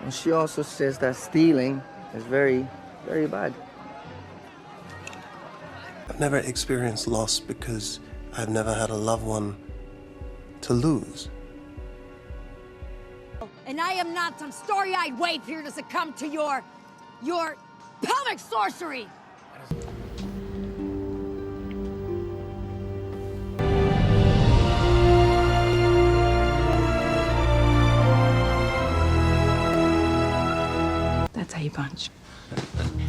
And she also says that stealing is very, very bad. I've never experienced loss because I've never had a loved one to lose. And I am not some starry-eyed waif here to succumb to your pelvic sorcery! That's how you punch.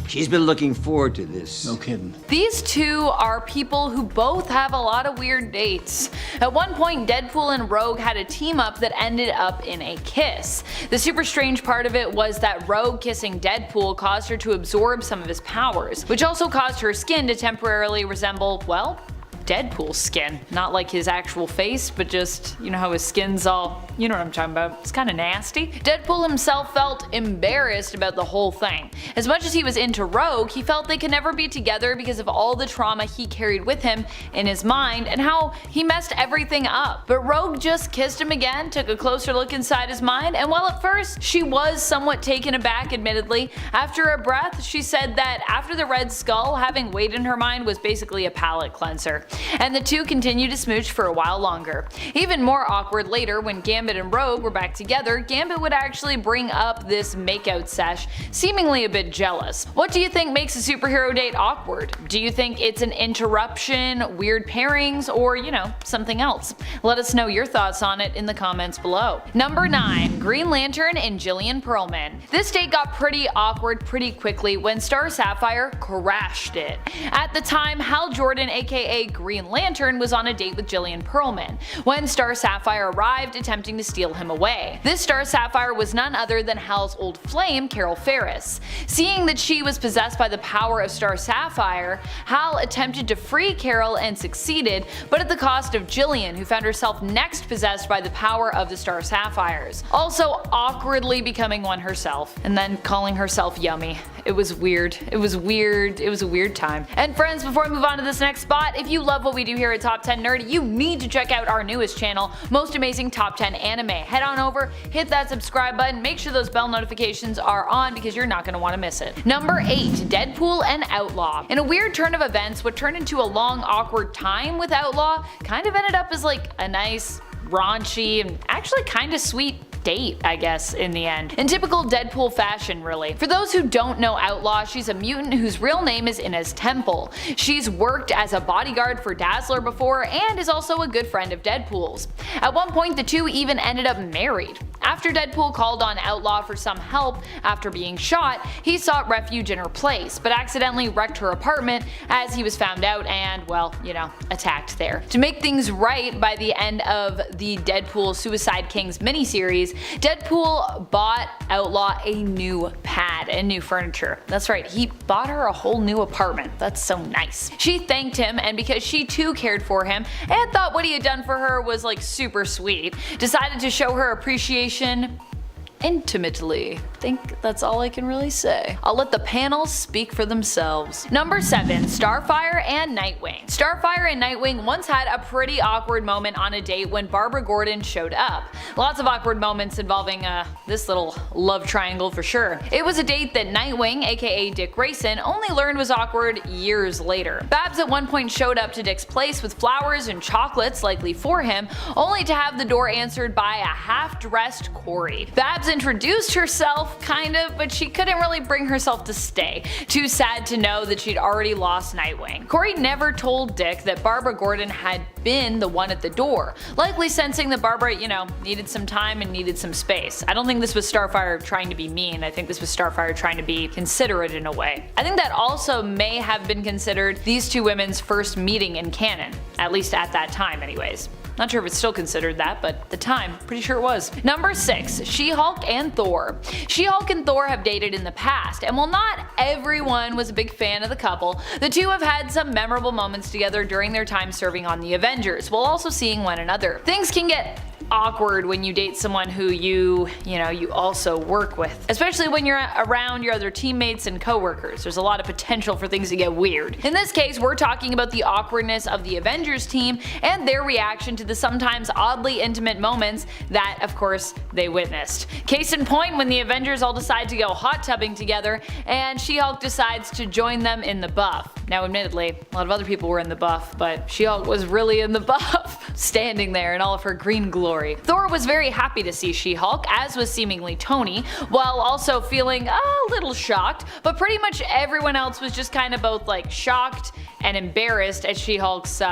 She's been looking forward to this. No kidding. These two are people who both have a lot of weird dates. At one point, Deadpool and Rogue had a team up that ended up in a kiss. The super strange part of it was that Rogue kissing Deadpool caused her to absorb some of his powers, which also caused her skin to temporarily resemble, well, Deadpool's skin. Not like his actual face, but just, you know how his skin's all, you know what I'm talking about. It's kinda nasty. Deadpool himself felt embarrassed about the whole thing. As much as he was into Rogue, he felt they could never be together because of all the trauma he carried with him in his mind and how he messed everything up. But Rogue just kissed him again, took a closer look inside his mind, and while at first she was somewhat taken aback admittedly, after a breath she said that after the Red Skull, having weight in her mind was basically a palate cleanser. And the two continued to smooch for a while longer. Even more awkward later, when Gambit and Rogue were back together, Gambit would actually bring up this makeout sesh, seemingly a bit jealous. What do you think makes a superhero date awkward? Do you think it's an interruption, weird pairings, or, you know, something else? Let us know your thoughts on it in the comments below. Number 9. Green Lantern and Jillian Perlman. This date got pretty awkward pretty quickly when Star Sapphire crashed it. At the time, Hal Jordan aka Green Lantern was on a date with Jillian Perlman when Star Sapphire arrived attempting to steal him away. This Star Sapphire was none other than Hal's old flame, Carol Ferris. Seeing that she was possessed by the power of Star Sapphire, Hal attempted to free Carol and succeeded, but at the cost of Jillian, who found herself next possessed by the power of the Star Sapphires, also awkwardly becoming one herself, and then calling herself yummy. It was weird. It was weird. It was a weird time. And friends, before I move on to this next spot, if you love what we do here at Top 10 Nerd, you need to check out our newest channel, Most Amazing Top 10 Anime. Head on over, hit that subscribe button, make sure those bell notifications are on because you're not going to want to miss it. Number 8. Deadpool and Outlaw. In a weird turn of events, what turned into a long awkward time with Outlaw kind of ended up as like a nice, raunchy, and actually kinda sweet date, I guess, in the end. In typical Deadpool fashion, really. For those who don't know Outlaw, she's a mutant whose real name is Inez Temple. She's worked as a bodyguard for Dazzler before and is also a good friend of Deadpool's. At one point, the two even ended up married. After Deadpool called on Outlaw for some help after being shot, he sought refuge in her place, but accidentally wrecked her apartment as he was found out and, well, you know, attacked there. To make things right, by the end of the Deadpool Suicide Kings miniseries, Deadpool bought Outlaw a new pad and new furniture. That's right, he bought her a whole new apartment. That's so nice. She thanked him, and because she too cared for him and thought what he had done for her was like super sweet, decided to show her appreciation intimately. Think that's all I can really say. I'll let the panels speak for themselves. Number 7. Starfire and Nightwing. Starfire and Nightwing once had a pretty awkward moment on a date when Barbara Gordon showed up. Lots of awkward moments involving this little love triangle for sure. It was a date that Nightwing, aka Dick Grayson, only learned was awkward years later. Babs at one point showed up to Dick's place with flowers and chocolates likely for him, only to have the door answered by a half-dressed Corey. Babs introduced herself, kind of, but she couldn't really bring herself to stay. Too sad to know that she'd already lost Nightwing. Corey never told Dick that Barbara Gordon had been the one at the door, likely sensing that Barbara, you know, needed some time and needed some space. I don't think this was Starfire trying to be mean, I think this was Starfire trying to be considerate in a way. I think that also may have been considered these two women's first meeting in canon, at least at that time anyways. Not sure if it's still considered that, but at the time, pretty sure it was. Number 6. She-Hulk and Thor. She-Hulk and Thor have dated in the past, and while not everyone was a big fan of the couple, the two have had some memorable moments together during their time serving on the Avengers, while also seeing one another. Things can get awkward when you date someone who you also work with. Especially when you're around your other teammates and coworkers. There's a lot of potential for things to get weird. In this case, we're talking about the awkwardness of the Avengers team and their reaction to the sometimes oddly intimate moments that, of course, they witnessed. Case in point, when the Avengers all decide to go hot tubbing together and She-Hulk decides to join them in the buff. Now admittedly, a lot of other people were in the buff, but She-Hulk was really in the buff, standing there in all of her green glory. Thor was very happy to see She-Hulk, as was seemingly Tony, while also feeling a little shocked, but pretty much everyone else was just kind of both like shocked and embarrassed at She-Hulk's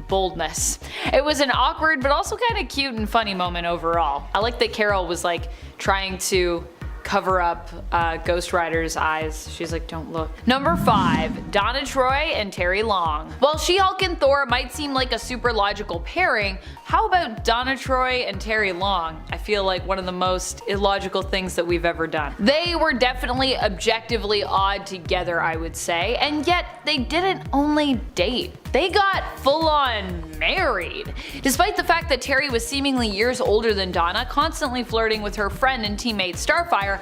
boldness. It was an awkward but also kind of cute and funny moment overall. I like that Carol was like trying to cover up Ghost Rider's eyes. She's like, don't look. Number 5. Donna Troy and Terry Long. While She-Hulk and Thor might seem like a super logical pairing, how about Donna Troy and Terry Long? I feel like one of the most illogical things that we've ever done. They were definitely objectively odd together, I would say, and yet they didn't only date. They got full-on married. Despite the fact that Terry was seemingly years older than Donna, constantly flirting with her friend and teammate Starfire,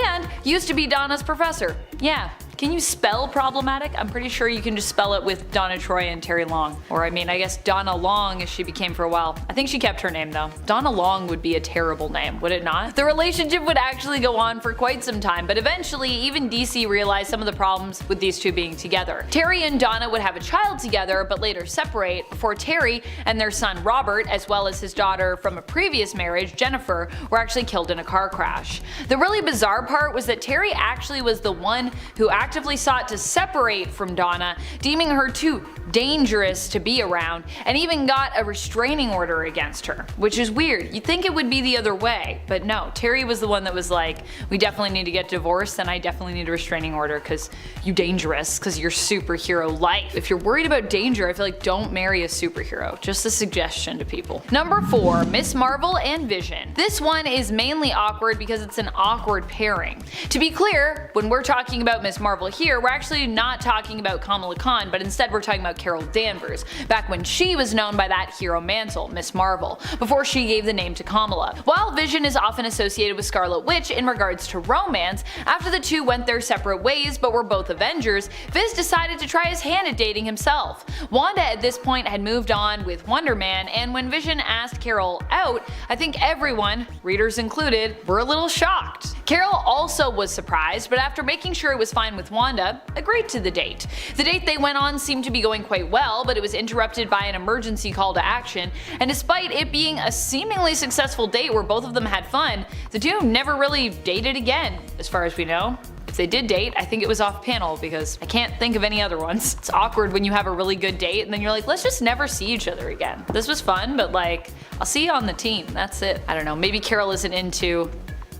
and used to be Donna's professor. Yeah. Can you spell problematic? I'm pretty sure you can just spell it with Donna Troy and Terry Long. Or I mean, I guess Donna Long as she became for a while. I think she kept her name though. Donna Long would be a terrible name, would it not? The relationship would actually go on for quite some time, but eventually even DC realized some of the problems with these two being together. Terry and Donna would have a child together, but later separate, before Terry and their son Robert, as well as his daughter from a previous marriage, Jennifer, were actually killed in a car crash. The really bizarre part was that Terry actually was the one who actively sought to separate from Donna, deeming her too dangerous to be around, and even got a restraining order against her, which is weird. You'd think it would be the other way, but no, Terry was the one that was like, we definitely need to get divorced and I definitely need a restraining order because you dangerous, because you're superhero life. If you're worried about danger, I feel like don't marry a superhero. Just a suggestion to people. Number 4. Miss Marvel and Vision. This one is mainly awkward because it's an awkward pairing. To be clear, when we're talking about Miss Marvel here, we're actually not talking about Kamala Khan, but instead we're talking about Carol Danvers, back when she was known by that hero mantle, Miss Marvel, before she gave the name to Kamala. While Vision is often associated with Scarlet Witch in regards to romance, after the two went their separate ways but were both Avengers, Viz decided to try his hand at dating himself. Wanda at this point had moved on with Wonder Man, and when Vision asked Carol out, I think everyone, readers included, were a little shocked. Carol also was surprised, but after making sure it was fine with Wanda, agreed to the date. The date they went on seemed to be going quite well, but it was interrupted by an emergency call to action, and despite it being a seemingly successful date where both of them had fun, the two never really dated again, as far as we know. If they did date, I think it was off panel because I can't think of any other ones. It's awkward when you have a really good date and then you're like, let's just never see each other again. This was fun, but like, I'll see you on the team, that's it. I don't know, maybe Carol isn't into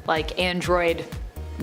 like android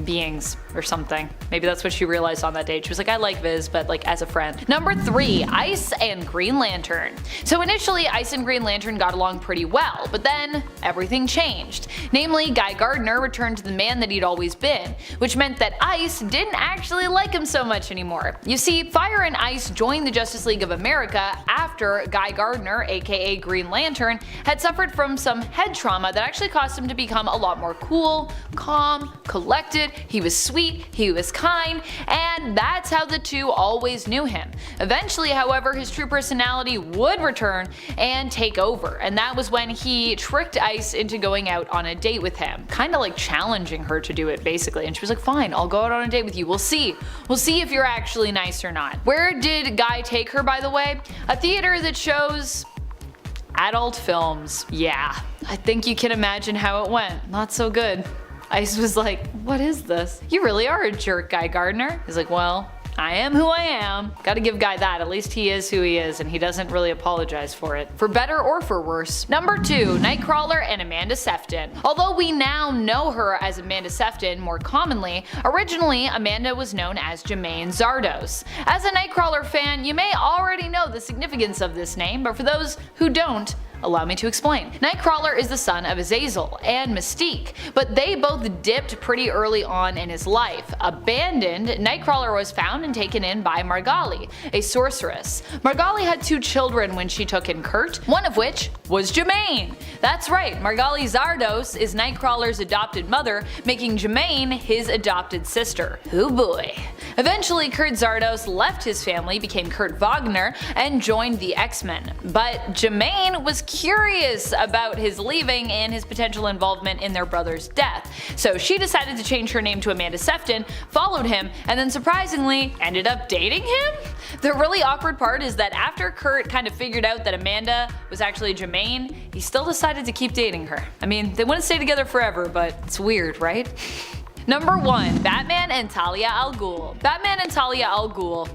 beings or something. Maybe that's what she realized on that date. She was like, I like Viz, but like as a friend. Number 3. Ice and Green Lantern. So initially, Ice and Green Lantern got along pretty well, but then everything changed. Namely, Guy Gardner returned to the man that he'd always been, which meant that Ice didn't actually like him so much anymore. You see, Fire and Ice joined the Justice League of America after Guy Gardner, aka Green Lantern, had suffered from some head trauma that actually caused him to become a lot more cool, calm, collected. He was sweet, he was kind, and that's how the two always knew him. Eventually, however, his true personality would return and take over, and that was when he tricked Ice into going out on a date with him. Kinda like challenging her to do it basically, and she was like, fine, I'll go out on a date with you, we'll see. We'll see if you're actually nice or not. Where did Guy take her, by the way? A theater that shows adult films. Yeah, I think you can imagine how it went. Not so good. Ice was like, what is this? You really are a jerk, Guy Gardner. He's like, well, I am who I am. Gotta give Guy that, at least he is who he is and he doesn't really apologize for it. For better or for worse. Number 2. Nightcrawler and Amanda Sefton. Although we now know her as Amanda Sefton more commonly, originally Amanda was known as Jamaine Zardos. As a Nightcrawler fan, you may already know the significance of this name, but for those who don't, Allow me to explain. Nightcrawler is the son of Azazel and Mystique, but they both dipped pretty early on in his life. Abandoned, Nightcrawler was found and taken in by Margali, a sorceress. Margali had 2 children when she took in Kurt, one of which was Jamaine. That's right, Margali Zardos is Nightcrawler's adopted mother, making Jamaine his adopted sister. Oh boy. Eventually, Kurt Zardos left his family, became Kurt Wagner, and joined the X-Men. But Jamaine was curious about his leaving and his potential involvement in their brother's death, so she decided to change her name to Amanda Sefton, followed him, and then surprisingly ended up dating him? The really awkward part is that after Kurt kind of figured out that Amanda was actually Jamaine, he still decided to keep dating her. I mean, they wouldn't stay together forever, but it's weird, right? Number 1. Batman and Talia al Ghul. Batman and Talia al Ghul.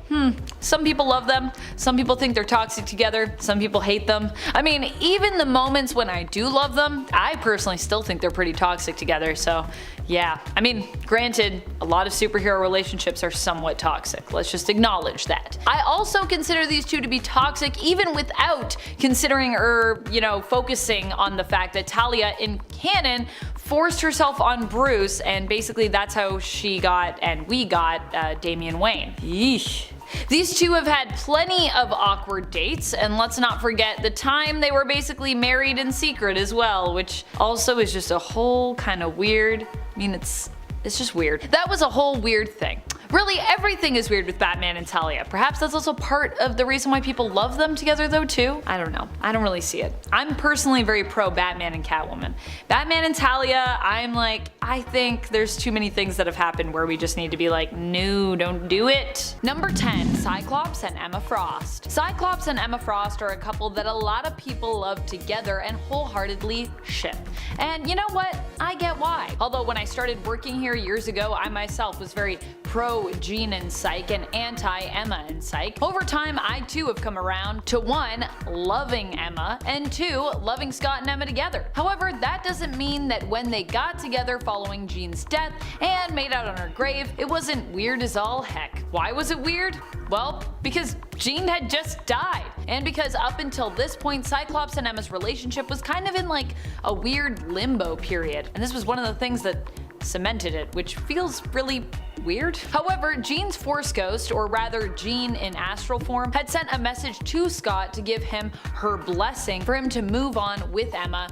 Some people love them, some people think they're toxic together, some people hate them. I mean, even the moments when I do love them, I personally still think they're pretty toxic together, so yeah. I mean, granted, a lot of superhero relationships are somewhat toxic. Let's just acknowledge that. I also consider these two to be toxic even without considering or, focusing on the fact that Talia in canon forced herself on Bruce, and basically that's how she got and we got Damian Wayne. Yeesh. These two have had plenty of awkward dates, and let's not forget the time they were basically married in secret as well, which also is just a whole kind of weird. I mean, it's just weird. That was a whole weird thing. Really, everything is weird with Batman and Talia. Perhaps that's also part of the reason why people love them together though too? I don't know. I don't really see it. I'm personally very pro Batman and Catwoman. Batman and Talia, I think there's too many things that have happened where we just need to be like, no, don't do it. Number 10. Cyclops and Emma Frost. Cyclops and Emma Frost are a couple that a lot of people love together and wholeheartedly ship. And you know what? I get why. Although when I started working here years ago, I myself was very pro Jean and Psych and anti-Emma and Psych. Over time, I too have come around to 1. Loving Emma, and 2. Loving Scott and Emma together. However, that doesn't mean that when they got together following Jean's death and made out on her grave, it wasn't weird as all heck. Why was it weird? Well, because Jean had just died, and because up until this point, Cyclops and Emma's relationship was kind of in like a weird limbo period, and this was one of the things that cemented it, which feels really weird. However, Jean's Force Ghost, or rather Jean in astral form, had sent a message to Scott to give him her blessing for him to move on with Emma,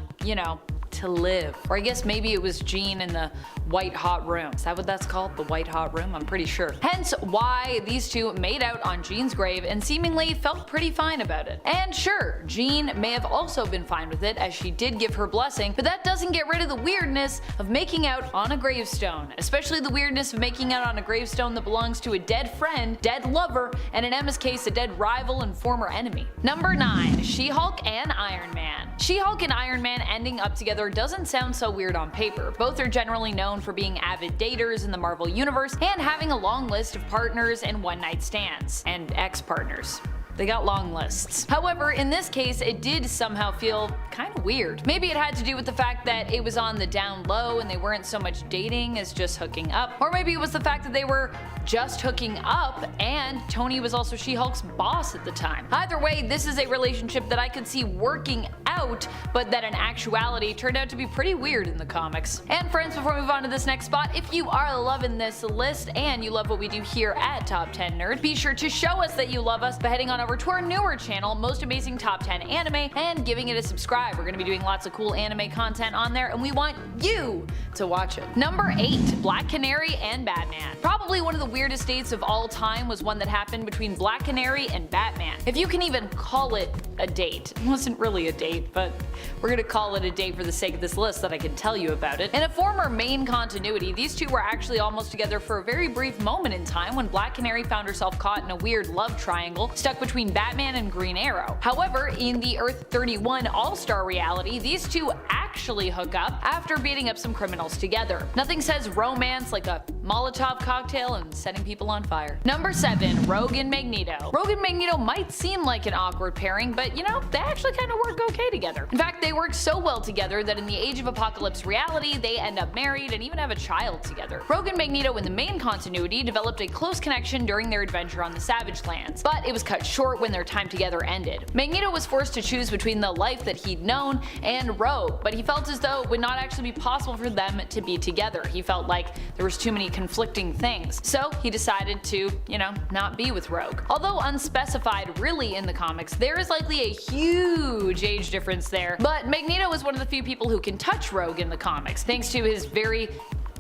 to live. Or I guess maybe it was Jean in the white hot room. Is that what that's called? The white hot room? I'm pretty sure. Hence why these two made out on Jean's grave and seemingly felt pretty fine about it. And sure, Jean may have also been fine with it as she did give her blessing, but that doesn't get rid of the weirdness of making out on a gravestone, especially the weirdness of making out on a gravestone that belongs to a dead friend, dead lover, and in Emma's case a dead rival and former enemy. Number 9. She-Hulk and Iron Man. She-Hulk and Iron Man ending up together doesn't sound so weird on paper. Both are generally known for being avid daters in the Marvel Universe and having a long list of partners and one-night stands. And ex-partners. They got long lists. However, in this case, it did somehow feel kind of weird. Maybe it had to do with the fact that it was on the down low and they weren't so much dating as just hooking up. Or maybe it was the fact that they were just hooking up and Tony was also She-Hulk's boss at the time. Either way, this is a relationship that I could see working out, but that in actuality turned out to be pretty weird in the comics. And friends, before we move on to this next spot, if you are loving this list and you love what we do here at Top 10 Nerd, be sure to show us that you love us by heading on over to our newer channel, Most Amazing Top 10 Anime, and giving it a subscribe. We're going to be doing lots of cool anime content on there, and we want you to watch it. Number 8. Black Canary and Batman. Probably one of the weirdest dates of all time was one that happened between Black Canary and Batman. If you can even call it a date. It wasn't really a date, but we're going to call it a date for the sake of this list that I can tell you about it. In a former main continuity, these two were actually almost together for a very brief moment in time when Black Canary found herself caught in a weird love triangle stuck between Batman and Green Arrow. However, in the Earth 31 All-Star reality, these two actually hook up after beating up some criminals together. Nothing says romance like a Molotov cocktail and setting people on fire. Number 7. Rogue and Magneto. Rogue and Magneto might seem like an awkward pairing, but you know, they actually kind of work okay together. In fact, they work so well together that in the Age of Apocalypse reality, they end up married and even have a child together. Rogue and Magneto in the main continuity developed a close connection during their adventure on the Savage Lands, but it was cut short when their time together ended. Magneto was forced to choose between the life that he'd known and Rogue, but he felt as though it would not actually be possible for them to be together. He felt like there was too many conflicting things, so he decided to, you know, not be with Rogue. Although unspecified really in the comics, there is likely a huge age difference there, but Magneto is one of the few people who can touch Rogue in the comics, thanks to his very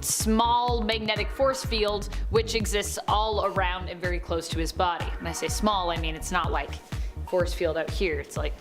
small magnetic force field which exists all around and very close to his body. When I say small, I mean it's not like force field out here, it's like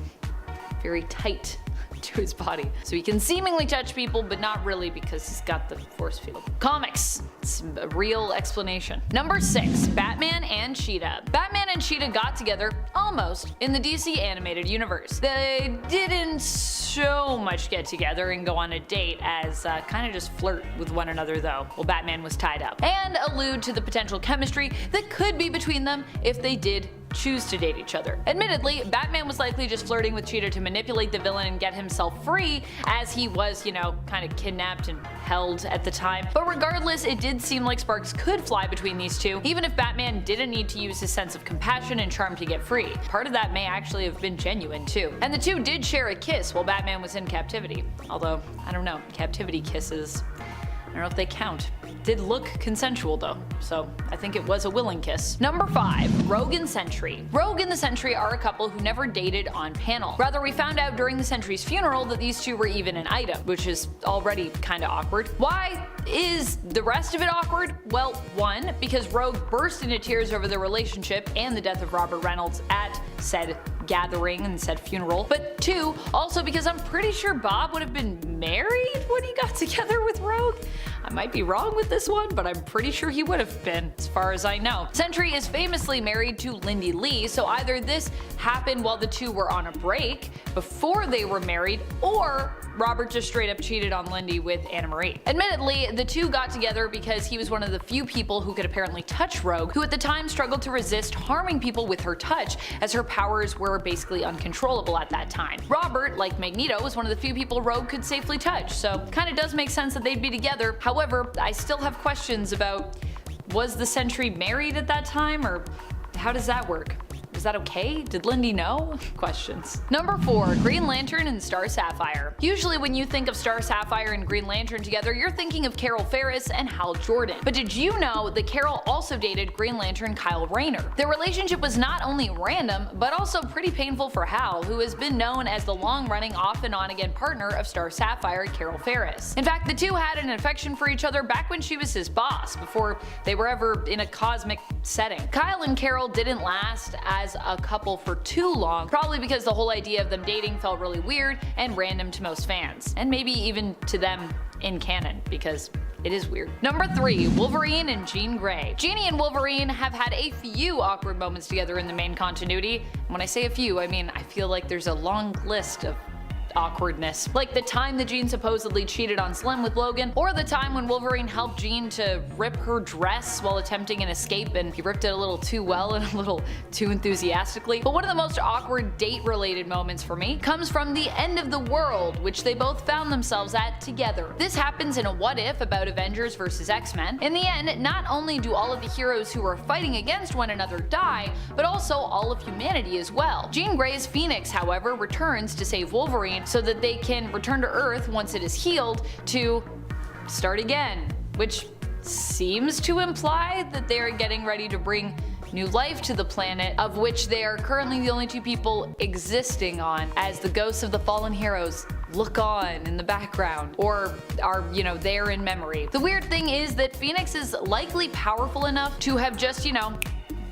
very tight to his body. So he can seemingly touch people, but not really because he's got the force field. Comics. It's a real explanation. Number 6. Batman and Cheetah. Batman and Cheetah got together, almost, in the DC animated universe. They didn't so much get together and go on a date as kind of just flirt with one another though, while Batman was tied up, and allude to the potential chemistry that could be between them if they did choose to date each other. Admittedly, Batman was likely just flirting with Cheetah to manipulate the villain and get himself free, as he was, you know, kind of kidnapped and held at the time. But regardless, it did seem like sparks could fly between these two, even if Batman didn't need to use his sense of compassion and charm to get free. Part of that may actually have been genuine too. And the two did share a kiss while Batman was in captivity. Although, I don't know, captivity kisses, I don't know if they count. It did look consensual though, so I think it was a willing kiss. Number 5. Rogue and Sentry. Rogue and the Sentry are a couple who never dated on panel. Rather, we found out during the Sentry's funeral that these two were even an item, which is already kinda awkward. Why is the rest of it awkward? Well, 1, because Rogue burst into tears over their relationship and the death of Robert Reynolds at said gathering and said funeral, but 2, also because I'm pretty sure Bob would have been married when he got together with Rogue. I might be wrong with this one, but I'm pretty sure he would have been, as far as I know. Sentry is famously married to Lindy Lee, so either this happened while the two were on a break, before they were married, or Robert just straight up cheated on Lindy with Anna Marie. Admittedly, the two got together because he was one of the few people who could apparently touch Rogue, who at the time struggled to resist harming people with her touch, as her powers were basically uncontrollable at that time. Robert, like Magneto, was one of the few people Rogue could safely touch, so kinda does make sense that they'd be together. However, I still have questions about, was the Sentry married at that time, or how does that work? Is that okay? Did Lindy know? Questions. Number 4. Green Lantern and Star Sapphire. Usually when you think of Star Sapphire and Green Lantern together, you're thinking of Carol Ferris and Hal Jordan. But did you know that Carol also dated Green Lantern Kyle Rayner? Their relationship was not only random, but also pretty painful for Hal, who has been known as the long-running off and on again partner of Star Sapphire, Carol Ferris. In fact, the two had an affection for each other back when she was his boss, before they were ever in a cosmic setting. Kyle and Carol didn't last as a couple for too long, probably because the whole idea of them dating felt really weird and random to most fans, and maybe even to them in canon, because it is weird. Number 3. Wolverine and Jean Grey. Jeannie and Wolverine have had a few awkward moments together in the main continuity, and when I say a few, I mean I feel like there's a long list of awkwardness. Like the time that Jean supposedly cheated on Slim with Logan, or the time when Wolverine helped Jean to rip her dress while attempting an escape and he ripped it a little too well and a little too enthusiastically. But one of the most awkward date-related moments for me comes from the end of the world, which they both found themselves at together. This happens in a What If about Avengers vs. X-Men. In the end, not only do all of the heroes who are fighting against one another die, but also all of humanity as well. Jean Grey's Phoenix, however, returns to save Wolverine so that they can return to Earth once it is healed to start again, which seems to imply that they are getting ready to bring new life to the planet, of which they are currently the only two people existing on, as the ghosts of the fallen heroes look on in the background, or are, you know, there in memory. The weird thing is that Phoenix is likely powerful enough to have just, you know,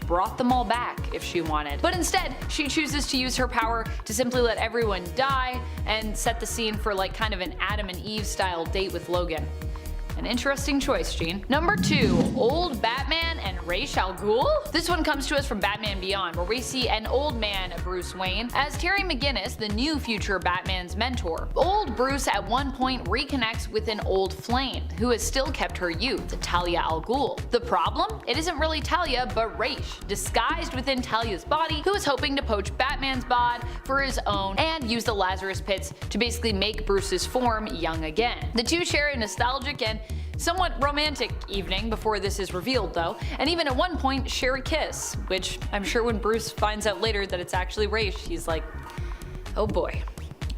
brought them all back if she wanted. But instead, she chooses to use her power to simply let everyone die and set the scene for like kind of an Adam and Eve style date with Logan. An interesting choice, Gene. Number 2, old Batman and Ra's al Ghul? This one comes to us from Batman Beyond, where we see an old man, Bruce Wayne, as Terry McGinnis, the new future Batman's mentor. Old Bruce at one point reconnects with an old flame, who has still kept her youth, Talia al Ghul. The problem? It isn't really Talia, but Ra's, disguised within Talia's body, who is hoping to poach Batman's bod for his own and use the Lazarus Pits to basically make Bruce's form young again. The two share a nostalgic and somewhat romantic evening before this is revealed though, and even at one point share a kiss, which I'm sure when Bruce finds out later that it's actually Ra's, he's like, oh boy.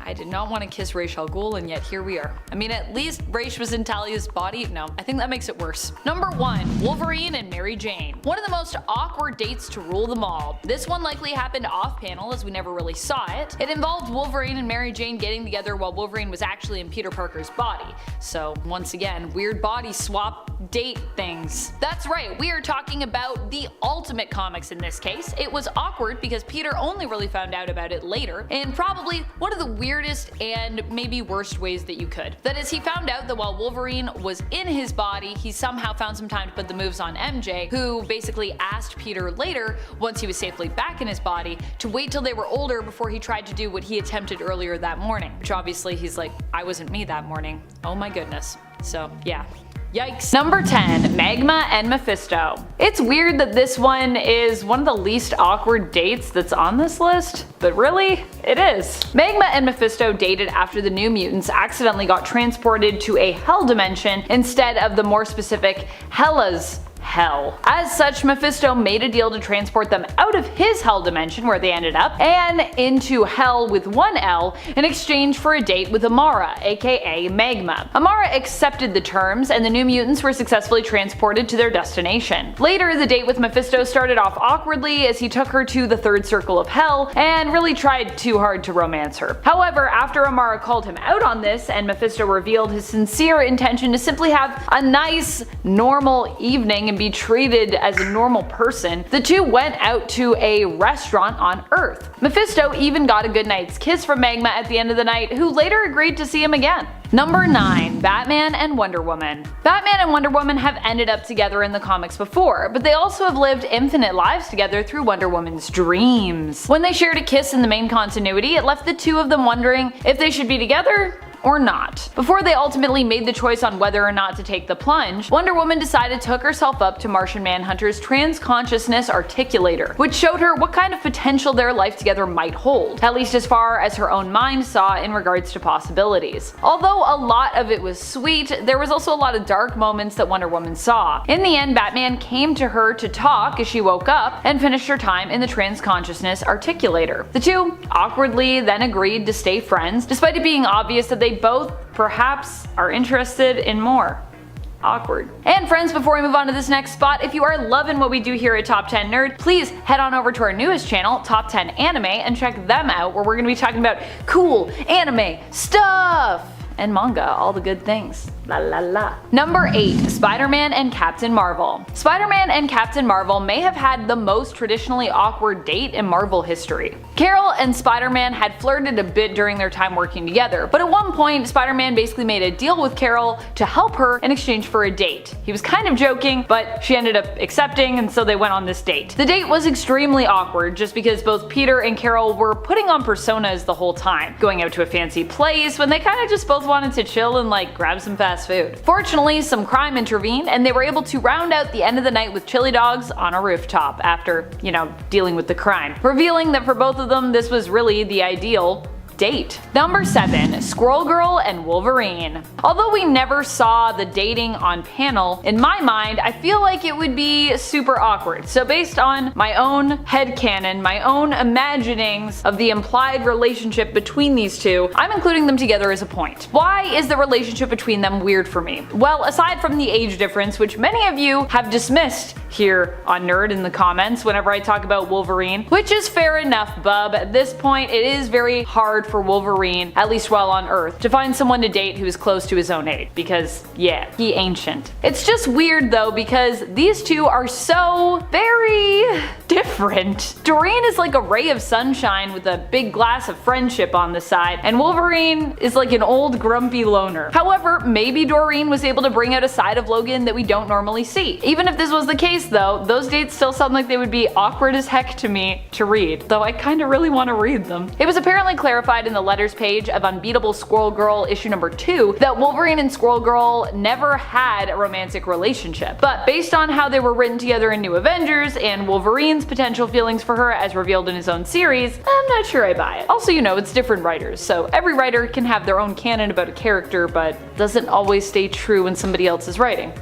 I did not want to kiss Ra's al Ghul, and yet here we are. I mean, at least Ra's was in Talia's body. No, I think that makes it worse. Number 1, Wolverine and Mary Jane. One of the most awkward dates to rule them all. This one likely happened off panel as we never really saw it. It involved Wolverine and Mary Jane getting together while Wolverine was actually in Peter Parker's body. So once again, weird body swap date things. That's right, we are talking about the Ultimate Comics in this case. It was awkward because Peter only really found out about it later, and probably one of the weirdest and maybe worst ways that you could. That is, he found out that while Wolverine was in his body, he somehow found some time to put the moves on MJ, who basically asked Peter later, once he was safely back in his body, to wait till they were older before he tried to do what he attempted earlier that morning. Which obviously he's like, I wasn't me that morning. Oh my goodness. So yeah. Yikes. Number 10, Magma and Mephisto. It's weird that this one is one of the least awkward dates that's on this list, but really, it is. Magma and Mephisto dated after the New Mutants accidentally got transported to a Hell dimension instead of the more specific Hela's Hell. As such, Mephisto made a deal to transport them out of his Hell dimension, where they ended up, and into Hell with one L in exchange for a date with Amara, aka Magma. Amara accepted the terms, and the New Mutants were successfully transported to their destination. Later, the date with Mephisto started off awkwardly as he took her to the third circle of Hell and really tried too hard to romance her. However, after Amara called him out on this and Mephisto revealed his sincere intention to simply have a nice, normal evening and be treated as a normal person, the two went out to a restaurant on Earth. Mephisto even got a good night's kiss from Magma at the end of the night, who later agreed to see him again. Number 9, Batman and Wonder Woman. Batman and Wonder Woman have ended up together in the comics before, but they also have lived infinite lives together through Wonder Woman's dreams. When they shared a kiss in the main continuity, it left the two of them wondering if they should be together or not. Before they ultimately made the choice on whether or not to take the plunge, Wonder Woman decided to hook herself up to Martian Manhunter's transconsciousness articulator, which showed her what kind of potential their life together might hold, at least as far as her own mind saw in regards to possibilities. Although a lot of it was sweet, there was also a lot of dark moments that Wonder Woman saw. In the end, Batman came to her to talk as she woke up and finished her time in the transconsciousness articulator. The two awkwardly then agreed to stay friends, despite it being obvious that they both perhaps are interested in more. Awkward. And friends, before we move on to this next spot, if you are loving what we do here at Top 10 Nerd, please head on over to our newest channel, Top 10 Anime, and check them out, where we're going to be talking about cool anime stuff and manga, all the good things. La la la. Number 8, Spider-Man and Captain Marvel. Spider-Man and Captain Marvel may have had the most traditionally awkward date in Marvel history. Carol and Spider-Man had flirted a bit during their time working together, but at one point Spider-Man basically made a deal with Carol to help her in exchange for a date. He was kind of joking, but she ended up accepting, and so they went on this date. The date was extremely awkward just because both Peter and Carol were putting on personas the whole time, going out to a fancy place when they kind of just both wanted to chill and like grab some fast food. Fortunately, some crime intervened and they were able to round out the end of the night with chili dogs on a rooftop after, dealing with the crime, revealing that for both of them this was really the ideal date. Number 7, Squirrel Girl and Wolverine. Although we never saw the dating on panel, in my mind I feel like it would be super awkward. So based on my own headcanon, my own imaginings of the implied relationship between these two, I'm including them together as a point. Why is the relationship between them weird for me? Well, aside from the age difference, which many of you have dismissed here on Nerd in the comments whenever I talk about Wolverine, which is fair enough, bub. At this point, it is very hard for Wolverine, at least while on Earth, to find someone to date who is close to his own age, because yeah, he ancient. It's just weird though, because these two are so very different. Doreen is like a ray of sunshine with a big glass of friendship on the side, and Wolverine is like an old grumpy loner. However, maybe Doreen was able to bring out a side of Logan that we don't normally see. Even if this was the case though, those dates still sound like they would be awkward as heck to me to read, though I kinda really want to read them. It was apparently clarified in the letters page of Unbeatable Squirrel Girl issue number 2 that Wolverine and Squirrel Girl never had a romantic relationship, but based on how they were written together in New Avengers and Wolverine's potential feelings for her as revealed in his own series, I'm not sure I buy it. Also, you know, it's different writers, so every writer can have their own canon about a character, but doesn't always stay true when somebody else is writing.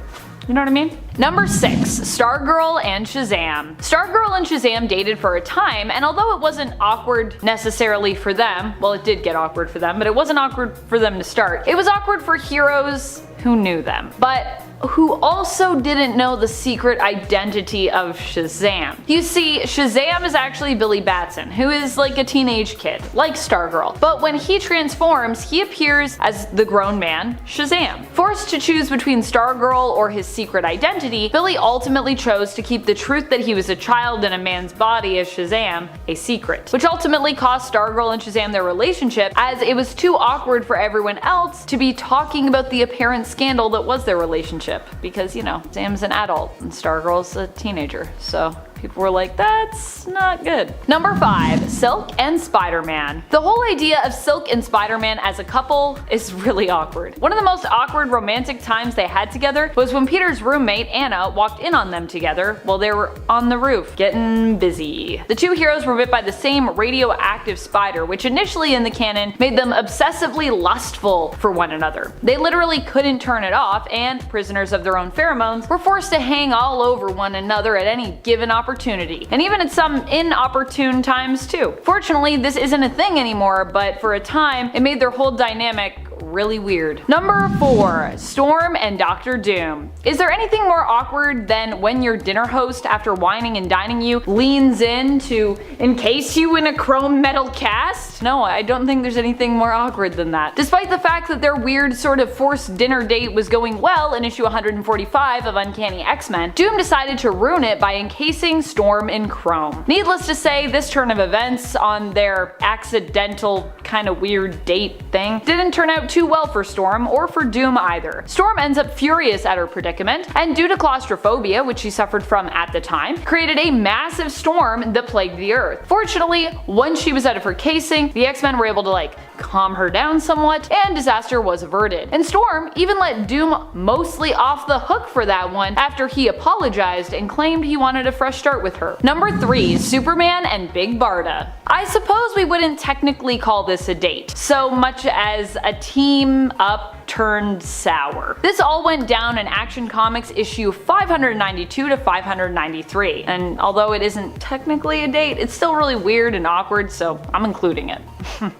You know what I mean? Number 6. Stargirl and Shazam. Stargirl and Shazam dated for a time, and although it wasn't awkward necessarily for them, well, it did get awkward for them, but it wasn't awkward for them to start. It was awkward for heroes who knew them, but who also didn't know the secret identity of Shazam. You see, Shazam is actually Billy Batson, who is like a teenage kid, like Stargirl, but when he transforms, he appears as the grown man, Shazam. Forced to choose between Stargirl or his secret identity, Billy ultimately chose to keep the truth that he was a child in a man's body as Shazam a secret, which ultimately cost Stargirl and Shazam their relationship, as it was too awkward for everyone else to be talking about the apparent scandal that was their relationship. Because, you know, Sam's an adult and Stargirl's a teenager, so people were like, that's not good. Number 5. Silk and Spider-Man. The whole idea of Silk and Spider-Man as a couple is really awkward. One of the most awkward romantic times they had together was when Peter's roommate, Anna, walked in on them together while they were on the roof, getting busy. The two heroes were bit by the same radioactive spider, which initially in the canon made them obsessively lustful for one another. They literally couldn't turn it off, and prisoners of their own pheromones were forced to hang all over one another at any given opportunity, and even at some inopportune times too. Fortunately, this isn't a thing anymore, but for a time, it made their whole dynamic really weird. Number 4. Storm and Doctor Doom. Is there anything more awkward than when your dinner host, after wining and dining you, leans in to encase you in a chrome metal cast? No, I don't think there's anything more awkward than that. Despite the fact that their weird sort of forced dinner date was going well in issue 145 of Uncanny X-Men, Doom decided to ruin it by encasing Storm in chrome. Needless to say, this turn of events on their accidental kind of weird date thing didn't turn out too well for Storm or for Doom either. Storm ends up furious at her predicament, and due to claustrophobia, which she suffered from at the time, created a massive storm that plagued the Earth. Fortunately, once she was out of her casing, the X-Men were able to calm her down somewhat, and disaster was averted. And Storm even let Doom mostly off the hook for that one after he apologized and claimed he wanted a fresh start with her. Number 3. Superman and Big Barda. I suppose we wouldn't technically call this a date, so much as a team up turned sour. This all went down in Action Comics issue 592 to 593, and although it isn't technically a date, it's still really weird and awkward, so I'm including it.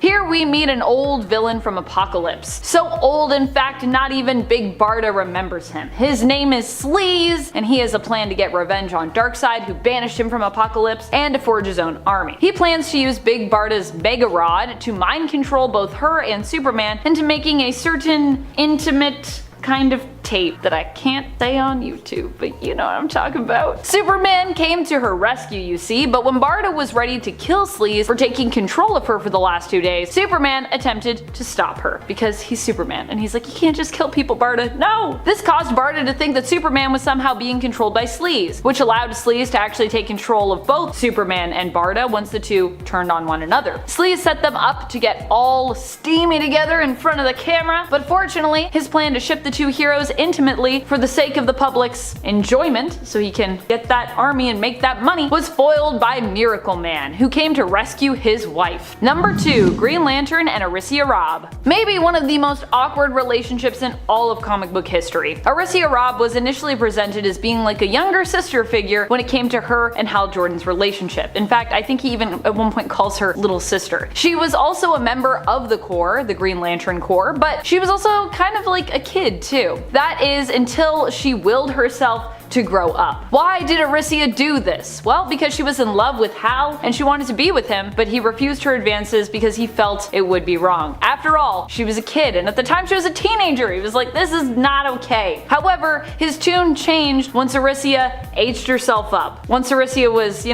Here we meet an old villain from Apocalypse. So old, in fact, not even Big Barda remembers him. His name is Sleaze, and he has a plan to get revenge on Darkseid, who banished him from Apocalypse, and to forge his own army. He plans to use Big Barda's Mega Rod to mind control both her and Superman into making a certain intimate kind of tape that I can't say on YouTube, but you know what I'm talking about. Superman came to her rescue, you see, but when Barda was ready to kill Sleaze for taking control of her for the last 2 days, Superman attempted to stop her because he's Superman, and he's like, you can't just kill people, Barda. No! This caused Barda to think that Superman was somehow being controlled by Sleaze, which allowed Sleaze to actually take control of both Superman and Barda once the two turned on one another. Sleaze set them up to get all steamy together in front of the camera, but fortunately, his plan to ship the two heroes intimately for the sake of the public's enjoyment, so he can get that army and make that money, was foiled by Miracle Man, who came to rescue his wife. Number 2. Green Lantern and Arisia Robb. Maybe one of the most awkward relationships in all of comic book history. Arisia Robb was initially presented as being like a younger sister figure when it came to her and Hal Jordan's relationship. In fact, I think he even at one point calls her little sister. She was also a member of the Corps, the Green Lantern Corps, but she was also kind of like a kid too. That is until she willed herself to grow up. Why did Arisia do this? Well, because she was in love with Hal and she wanted to be with him, but he refused her advances because he felt it would be wrong. After all, she was a kid, and at the time she was a teenager. He was like, this is not okay. However, his tune changed once Arisia aged herself up. Once Arisia was,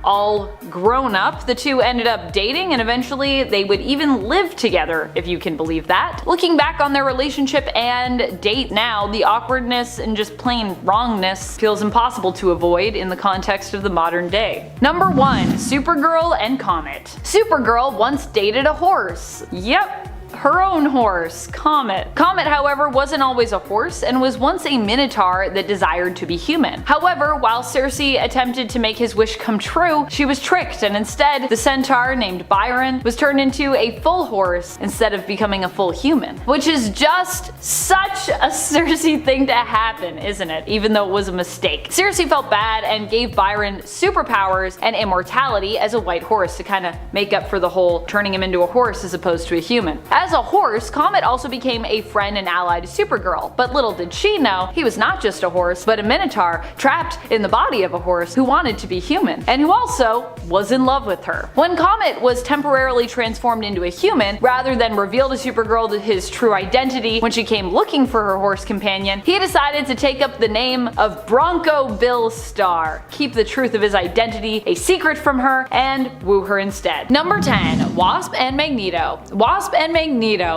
all grown up, the two ended up dating, and eventually they would even live together, if you can believe that. Looking back on their relationship and date now, the awkwardness and just plain wrongness feels impossible to avoid in the context of the modern day. Number 1. Supergirl and Comet. Supergirl once dated a horse. Yep. Her own horse, Comet. Comet, however, wasn't always a horse and was once a minotaur that desired to be human. However, while Circe attempted to make his wish come true, she was tricked, and instead, the centaur named Byron was turned into a full horse instead of becoming a full human. Which is just such a Circe thing to happen, isn't it? Even though it was a mistake. Circe felt bad and gave Byron superpowers and immortality as a white horse to kind of make up for the whole turning him into a horse as opposed to a human. As a horse, Comet also became a friend and ally to Supergirl, but little did she know he was not just a horse, but a minotaur trapped in the body of a horse who wanted to be human, and who also was in love with her. When Comet was temporarily transformed into a human, rather than reveal to Supergirl his true identity when she came looking for her horse companion, he decided to take up the name of Bronco Bill Star, keep the truth of his identity a secret from her, and woo her instead. Number 10. Wasp and Magneto. Wasp and Magneto.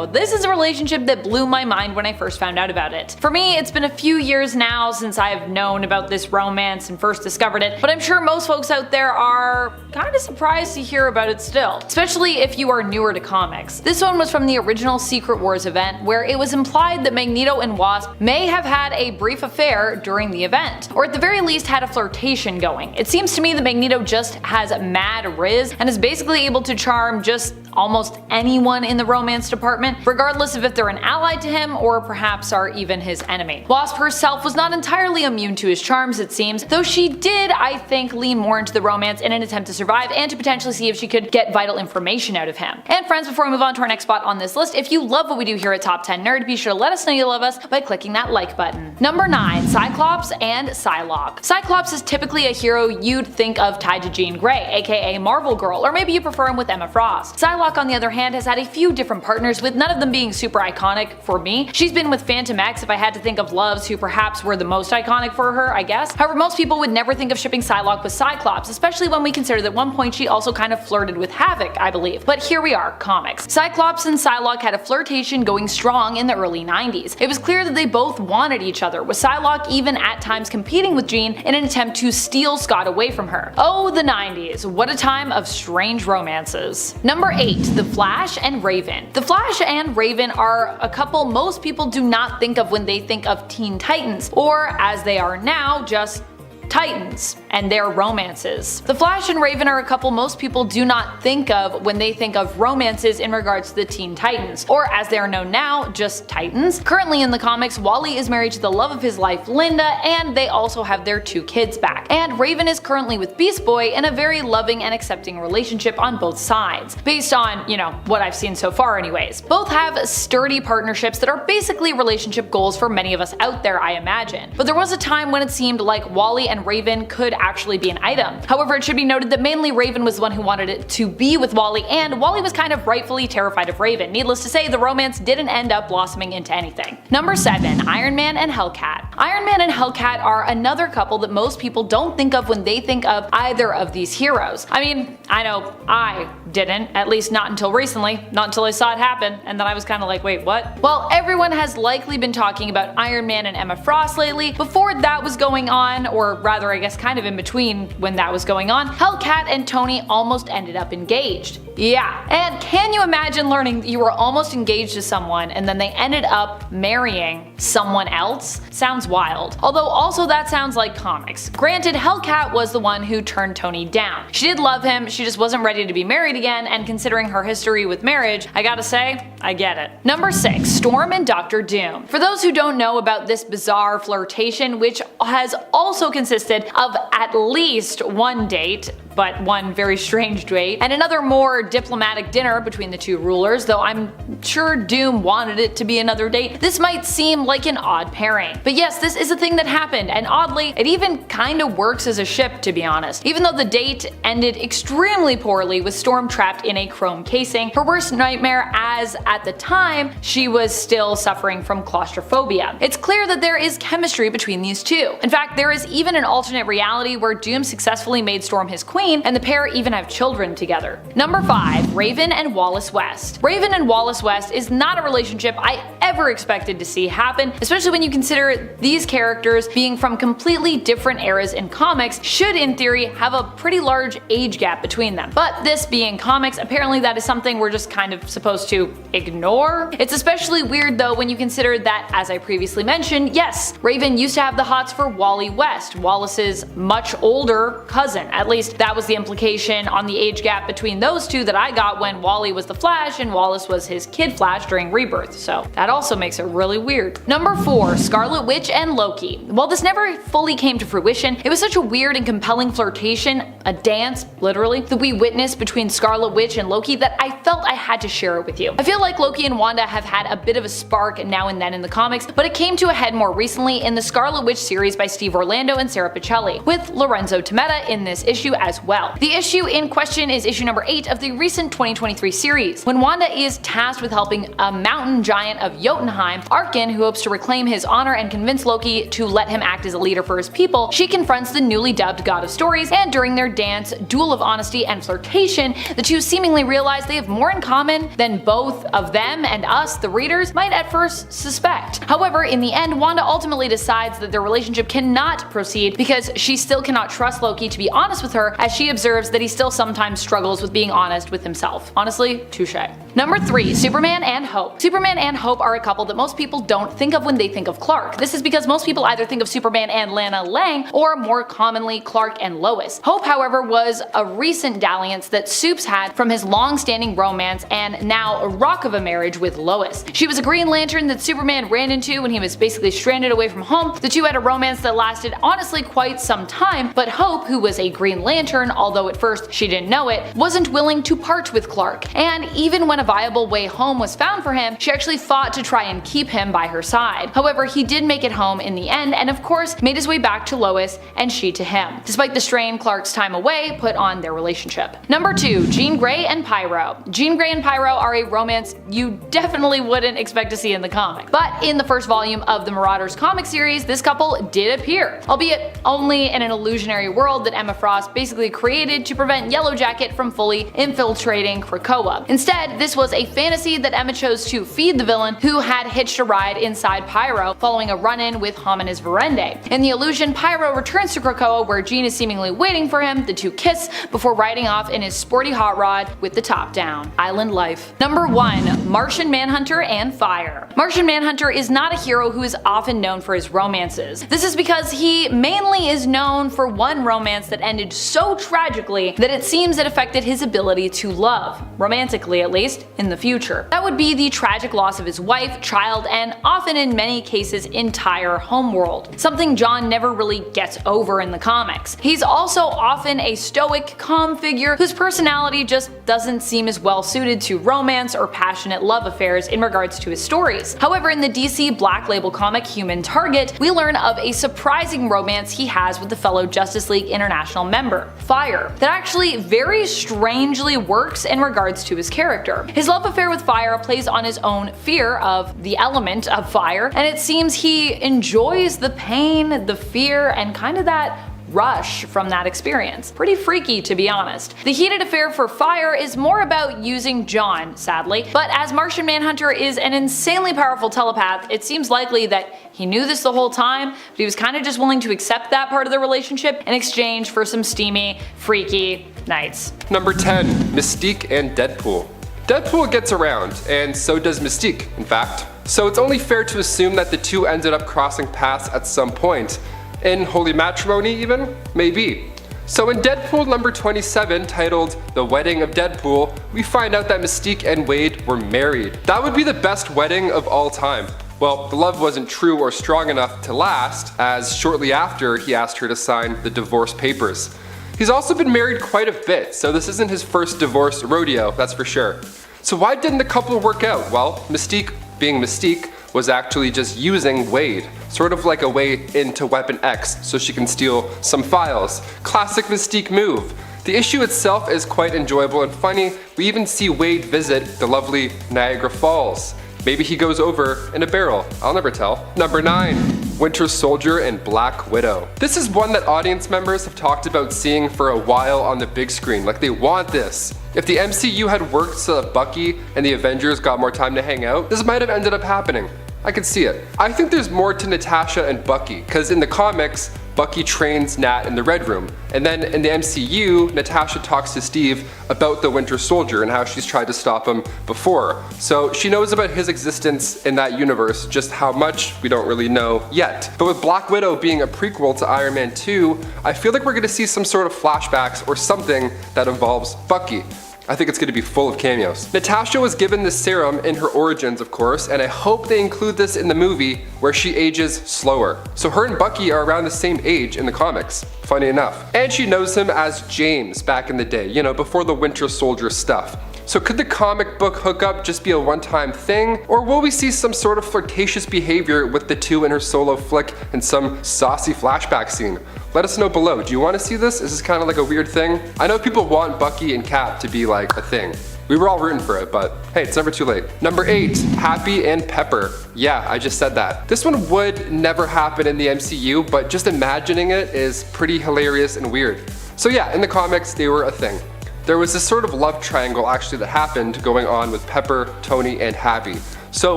This is a relationship that blew my mind when I first found out about it. For me, it's been a few years now since I've known about this romance and first discovered it, but I'm sure most folks out there are kind of surprised to hear about it still, especially if you are newer to comics. This one was from the original Secret Wars event, where it was implied that Magneto and Wasp may have had a brief affair during the event, or at the very least had a flirtation going. It seems to me that Magneto just has mad riz and is basically able to charm just almost anyone in the romance department, regardless of if they're an ally to him or perhaps are even his enemy. Wasp herself was not entirely immune to his charms, it seems, though she did, I think, lean more into the romance in an attempt to survive and to potentially see if she could get vital information out of him. And friends, before we move on to our next spot on this list, if you love what we do here at Top 10 Nerd, be sure to let us know you love us by clicking that like button. Number 9. Cyclops and Psylocke. Cyclops is typically a hero you'd think of tied to Jean Grey, aka Marvel Girl, or maybe you prefer him with Emma Frost. Psylocke, on the other hand, has had a few different partners, with none of them being super iconic for me. She's been with Phantom X if I had to think of loves who perhaps were the most iconic for her, I guess. However, most people would never think of shipping Psylocke with Cyclops, especially when we consider that at one point she also kind of flirted with Havoc, I believe. But here we are, comics. Cyclops and Psylocke had a flirtation going strong in the early 90s. It was clear that they both wanted each other, with Psylocke even at times competing with Jean in an attempt to steal Scott away from her. Oh, the 90s. What a time of strange romances. Number 8. The Flash and Raven. The Flash and Raven are a couple most people do not think of when they think of Teen Titans, or as they are now, just Titans and their romances. The Flash and Raven are a couple most people do not think of when they think of romances in regards to the Teen Titans, or as they are known now, just Titans. Currently in the comics, Wally is married to the love of his life, Linda, and they also have their 2 kids back. And Raven is currently with Beast Boy in a very loving and accepting relationship on both sides, based on, what I've seen so far anyways. Both have sturdy partnerships that are basically relationship goals for many of us out there, I imagine. But there was a time when it seemed like Wally and Raven could actually be an item. However, it should be noted that mainly Raven was the one who wanted it to be with Wally, and Wally was kind of rightfully terrified of Raven. Needless to say, the romance didn't end up blossoming into anything. Number 7. Iron Man and Hellcat. Iron Man and Hellcat are another couple that most people don't think of when they think of either of these heroes. I mean, I know I didn't, at least not until recently, not until I saw it happen, and then I was kind of like, wait, what? Well, everyone has likely been talking about Iron Man and Emma Frost lately. Before that was going on, or rather I guess kind of in between when that was going on, Hellcat and Tony almost ended up engaged. Yeah, and can you imagine learning that you were almost engaged to someone and then they ended up marrying someone else? Sounds wild. Although also that sounds like comics. Granted, Hellcat was the one who turned Tony down. She did love him, she just wasn't ready to be married again, and considering her history with marriage, I gotta say, I get it. Number 6. Storm and Dr. Doom. For those who don't know about this bizarre flirtation, which has also consisted of at least one date, but one very strange date, and another more diplomatic dinner between the two rulers, though I'm sure Doom wanted it to be another date, this might seem like an odd pairing. But yes, this is a thing that happened, and oddly, it even kinda works as a ship, to be honest. Even though the date ended extremely poorly with Storm trapped in a chrome casing, her worst nightmare, as at the time, she was still suffering from claustrophobia. It's clear that there is chemistry between these two. In fact, there is even an alternate reality where Doom successfully made Storm his queen, and the pair even have children together. Number 5. Raven and Wallace West. Raven and Wallace West is not a relationship I ever expected to see happen, especially when you consider these characters being from completely different eras in comics should in theory have a pretty large age gap between them. But this being comics, apparently that is something we're just kind of supposed to ignore. It's especially weird though when you consider that, as I previously mentioned, yes, Raven used to have the hots for Wally West, Wallace's much older cousin. At least that was the implication on the age gap between those two that I got when Wally was the Flash and Wallace was his kid Flash during Rebirth, so that also makes it really weird. Number 4. Scarlet Witch and Loki. While this never fully came to fruition, it was such a weird and compelling flirtation, a dance, literally, that we witnessed between Scarlet Witch and Loki that I felt I had to share it with you. I feel like Loki and Wanda have had a bit of a spark now and then in the comics, but it came to a head more recently in the Scarlet Witch series by Steve Orlando and Sarah Pichelli, with Lorenzo Tometa in this issue as well. The issue in question is issue number 8 of the recent 2023 series. When Wanda is tasked with helping a mountain giant of Jotunheim, Arkin, who hopes to reclaim his honor and convince Loki to let him act as a leader for his people, she confronts the newly dubbed God of Stories, and during their dance, duel of honesty and flirtation, the two seemingly realize they have more in common than both of them and us, the readers, might at first suspect. However, in the end, Wanda ultimately decides that their relationship cannot proceed because she still cannot trust Loki to be honest with her, as she observes that he still sometimes struggles with being honest with himself. Honestly, touché. Number 3. Superman and Hope. Superman and Hope are a couple that most people don't think of when they think of Clark. This is because most people either think of Superman and Lana Lang, or more commonly Clark and Lois. Hope, however, was a recent dalliance that Supes had from his long-standing romance and now a rock of a marriage with Lois. She was a Green Lantern that Superman ran into when he was basically stranded away from home. The two had a romance that lasted honestly quite some time, but Hope, who was a Green Lantern, although at first she didn't know it, wasn't willing to part with Clark, and even when a viable way home was found for him, she actually fought to try and keep him by her side. However, he did make it home in the end, and of course made his way back to Lois and she to him, despite the strain Clark's time away put on their relationship. Number 2. Jean Grey and Pyro. Jean Grey and Pyro are a romance you definitely wouldn't expect to see in the comic, but in the first volume of the Marauders comic series, this couple did appear, albeit only in an illusionary world that Emma Frost basically created to prevent Yellowjacket from fully infiltrating Krakoa. Instead, this was a fantasy that Emma chose to feed the villain, who had hitched a ride inside Pyro following a run-in with Homines Verende. In the illusion, Pyro returns to Krakoa where Jean is seemingly waiting for him. The two kiss before riding off in his sporty hot rod with the top down. Island life. Number 1. Martian Manhunter and Fire. Martian Manhunter is not a hero who is often known for his romances. This is because he mainly is known for one romance that ended so tragically that it seems it affected his ability to love, romantically at least, in the future. That would be the tragic loss of his wife, child, and often in many cases entire homeworld, something John never really gets over in the comics. He's also often a stoic, calm figure whose personality just doesn't seem as well suited to romance or passionate love affairs in regards to his stories. However, in the DC Black Label comic Human Target, we learn of a surprising romance he has with the fellow Justice League International member, Fire, that actually very strangely works in regards to his character. His love affair with Fire plays on his own fear of the element of fire, and it seems he enjoys the pain, the fear, and kind of that rush from that experience. Pretty freaky, to be honest. The heated affair for Fire is more about using John, sadly, but as Martian Manhunter is an insanely powerful telepath, it seems likely that he knew this the whole time, but he was kind of just willing to accept that part of the relationship in exchange for some steamy, freaky nights. Number 10. Mystique and Deadpool. Deadpool gets around, and so does Mystique, in fact. So it's only fair to assume that the two ended up crossing paths at some point. In holy matrimony even? Maybe. So in Deadpool number 27, titled The Wedding of Deadpool, we find out that Mystique and Wade were married. That would be the best wedding of all time. Well, the love wasn't true or strong enough to last, as shortly after he asked her to sign the divorce papers. He's also been married quite a bit, so this isn't his first divorce rodeo, that's for sure. So why didn't the couple work out? Well, Mystique, being Mystique, was actually just using Wade, sort of like a way into Weapon X so she can steal some files. Classic Mystique move. The issue itself is quite enjoyable and funny. We even see Wade visit the lovely Niagara Falls. Maybe he goes over in a barrel, I'll never tell. Number 9, Winter Soldier and Black Widow. This is one that audience members have talked about seeing for a while on the big screen, like they want this. If the MCU had worked so that Bucky and the Avengers got more time to hang out, this might have ended up happening. I could see it. I think there's more to Natasha and Bucky, because in the comics, Bucky trains Nat in the Red Room. And then in the MCU, Natasha talks to Steve about the Winter Soldier and how she's tried to stop him before. So she knows about his existence in that universe, just how much we don't really know yet. But with Black Widow being a prequel to Iron Man 2, I feel like we're gonna see some sort of flashbacks or something that involves Bucky. I think it's going to be full of cameos. Natasha was given this serum in her origins, of course, and I hope they include this in the movie where she ages slower. So her and Bucky are around the same age in the comics, funny enough. And she knows him as James back in the day, you know, before the Winter Soldier stuff. So could the comic book hookup just be a one-time thing? Or will we see some sort of flirtatious behavior with the two in her solo flick and some saucy flashback scene? Let us know below. Do you want to see this? Is this kind of like a weird thing? I know people want Bucky and Cap to be like a thing. We were all rooting for it, but hey, it's never too late. Number 8, Happy and Pepper. Yeah, I just said that. This one would never happen in the MCU, but just imagining it is pretty hilarious and weird. So yeah, in the comics, they were a thing. There was this sort of love triangle actually that happened going on with Pepper, Tony, and Happy. So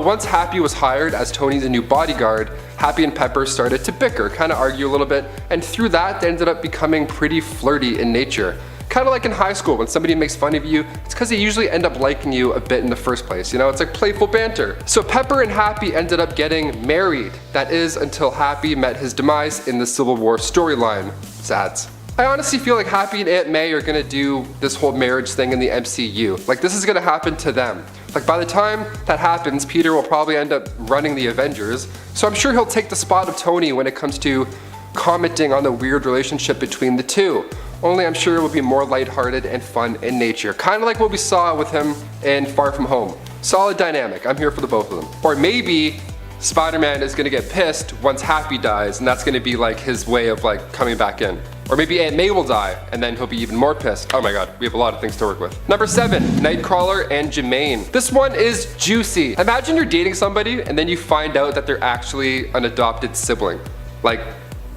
once Happy was hired as Tony's new bodyguard, Happy and Pepper started to bicker, kind of argue a little bit, and through that they ended up becoming pretty flirty in nature. Kind of like in high school, when somebody makes fun of you, it's because they usually end up liking you a bit in the first place, you know, it's like playful banter. So Pepper and Happy ended up getting married. That is, until Happy met his demise in the Civil War storyline. Sads. I honestly feel like Happy and Aunt May are gonna do this whole marriage thing in the MCU. Like this is gonna happen to them. Like by the time that happens, Peter will probably end up running the Avengers, so I'm sure he'll take the spot of Tony when it comes to commenting on the weird relationship between the two. Only I'm sure it will be more lighthearted and fun in nature. Kind of like what we saw with him in Far From Home. Solid dynamic, I'm here for the both of them. Or maybe Spider-Man is gonna get pissed once Happy dies, and that's gonna be like his way of like coming back in. Or maybe Aunt May will die, and then he'll be even more pissed. Oh my god, we have a lot of things to work with. Number 7, Nightcrawler and Jamaine. This one is juicy. Imagine you're dating somebody, and then you find out that they're actually an adopted sibling. Like,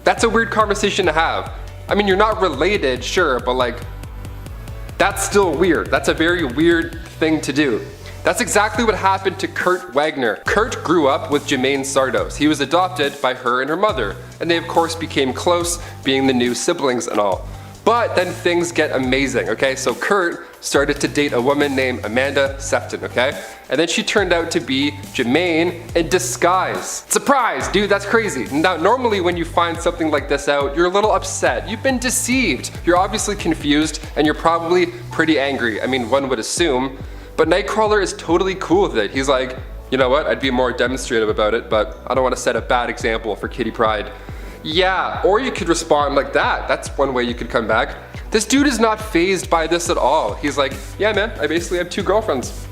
that's a weird conversation to have. I mean, you're not related, sure, but like, that's still weird. That's a very weird thing to do. That's exactly what happened to Kurt Wagner. Kurt grew up with Jamaine Sardos. He was adopted by her and her mother, and they of course became close, being the new siblings and all. But then things get amazing, okay? So Kurt started to date a woman named Amanda Sefton, okay? And then she turned out to be Jamaine in disguise. Surprise, dude, that's crazy. Now, normally when you find something like this out, you're a little upset. You've been deceived. You're obviously confused, and you're probably pretty angry. I mean, one would assume. But Nightcrawler is totally cool with it. He's like, you know what, I'd be more demonstrative about it, but I don't want to set a bad example for Kitty Pryde. Yeah, or you could respond like that. That's one way you could come back. This dude is not fazed by this at all. He's like, yeah man, I basically have 2 girlfriends.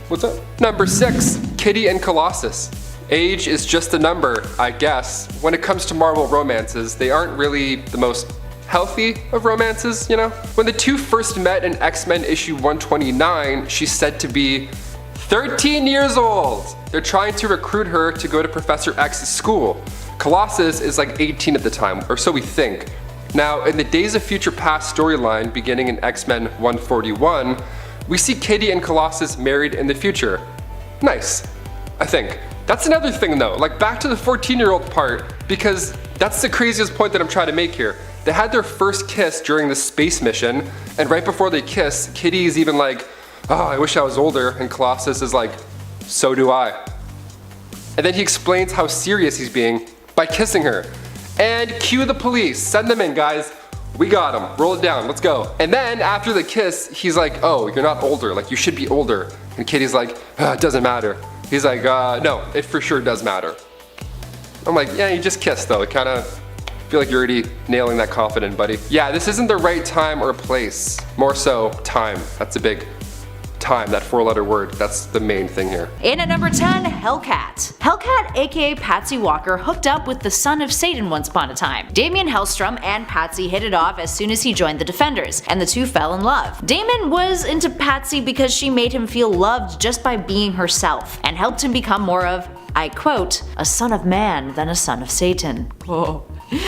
What's up? Number 6, Kitty and Colossus. Age is just a number, I guess. When it comes to Marvel romances, they aren't really the most healthy of romances, you know? When the two first met in X-Men issue 129, she's said to be 13 years old. They're trying to recruit her to go to Professor X's school. Colossus is like 18 at the time, or so we think. Now, in the Days of Future Past storyline beginning in X-Men 141, we see Kitty and Colossus married in the future. Nice, I think. That's another thing though, like back to the 14-year-old part, because that's the craziest point that I'm trying to make here. They had their first kiss during the space mission, and right before they kiss, Kitty's even like, oh, I wish I was older, and Colossus is like, so do I. And then he explains how serious he's being by kissing her. And cue the police, send them in guys. We got him. Roll it down. Let's go. And then after the kiss, he's like, oh, you're not older. Like, you should be older. And Kitty's like, it doesn't matter. He's like, no, it for sure does matter. I'm like, yeah, you just kissed though. It kind of feel like you're already nailing that confident, buddy. Yeah, this isn't the right time or place. More so, time. That's a big time, that 4-letter word. That's the main thing here. In at number 10, Hellcat. Hellcat, aka Patsy Walker, hooked up with the son of Satan once upon a time. Damien Hellstrom and Patsy hit it off as soon as he joined the Defenders, and the two fell in love. Damon was into Patsy because she made him feel loved just by being herself, and helped him become more of, I quote, a son of man than a son of Satan. Whoa.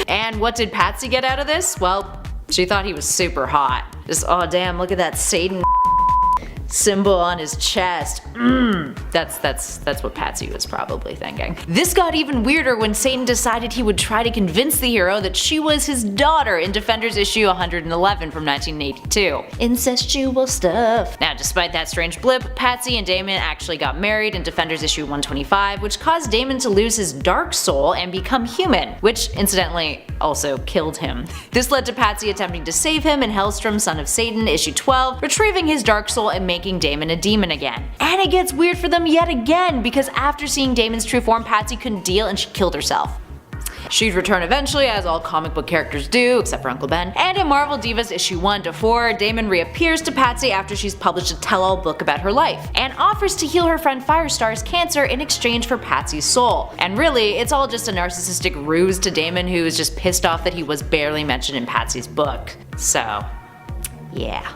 And what did Patsy get out of this? Well, she thought he was super hot. Just, oh damn, look at that Satan symbol on his chest. That's what Patsy was probably thinking. This got even weirder when Satan decided he would try to convince the hero that she was his daughter in Defenders issue 111 from 1982. Incestual stuff. Now, despite that strange blip, Patsy and Damon actually got married in Defenders issue 125, which caused Damon to lose his dark soul and become human, which incidentally also killed him. This led to Patsy attempting to save him in Hellstrom, Son of Satan, issue 12, retrieving his dark soul and making Damon a demon again. And it gets weird for them yet again, because after seeing Damon's true form, Patsy couldn't deal and she killed herself. She'd return eventually, as all comic book characters do, except for Uncle Ben. And in Marvel Divas issue 1-4, Damon reappears to Patsy after she's published a tell-all book about her life, and offers to heal her friend Firestar's cancer in exchange for Patsy's soul. And really, it's all just a narcissistic ruse to Damon, who is just pissed off that he was barely mentioned in Patsy's book. So, yeah.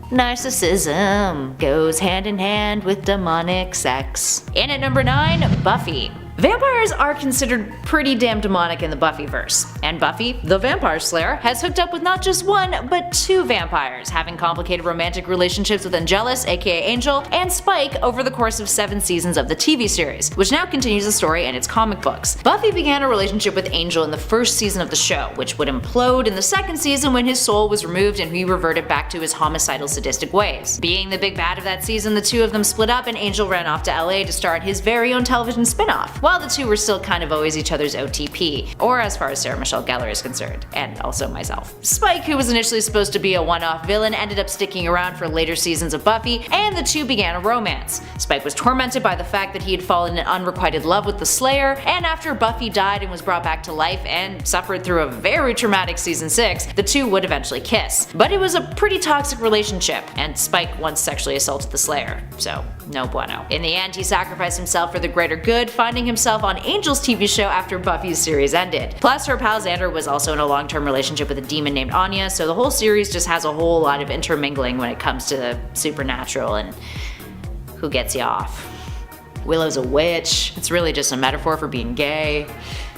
Narcissism goes hand in hand with demonic sex. In at number 9, Buffy. Vampires are considered pretty damn demonic in the Buffyverse, and Buffy, the Vampire Slayer, has hooked up with not just one, but 2 vampires, having complicated romantic relationships with Angelus, aka Angel, and Spike over the course of 7 seasons of the TV series, which now continues the story in its comic books. Buffy began a relationship with Angel in the first season of the show, which would implode in the second season when his soul was removed and he reverted back to his homicidal, sadistic ways. Being the big bad of that season, the two of them split up and Angel ran off to LA to start his very own television spin-off, while the two were still kind of always each other's OTP, or as far as Sarah Michelle Gellar is concerned, and also myself. Spike, who was initially supposed to be a one-off villain, ended up sticking around for later seasons of Buffy, and the two began a romance. Spike was tormented by the fact that he had fallen in unrequited love with the Slayer, and after Buffy died and was brought back to life and suffered through a very traumatic season 6, the two would eventually kiss. But it was a pretty toxic relationship, and Spike once sexually assaulted the Slayer, so no bueno. In the end, he sacrificed himself for the greater good, finding himself on Angel's TV show after Buffy's series ended. Plus, her pal Xander was also in a long-term relationship with a demon named Anya, so the whole series just has a whole lot of intermingling when it comes to the supernatural and who gets you off. Willow's a witch. It's really just a metaphor for being gay.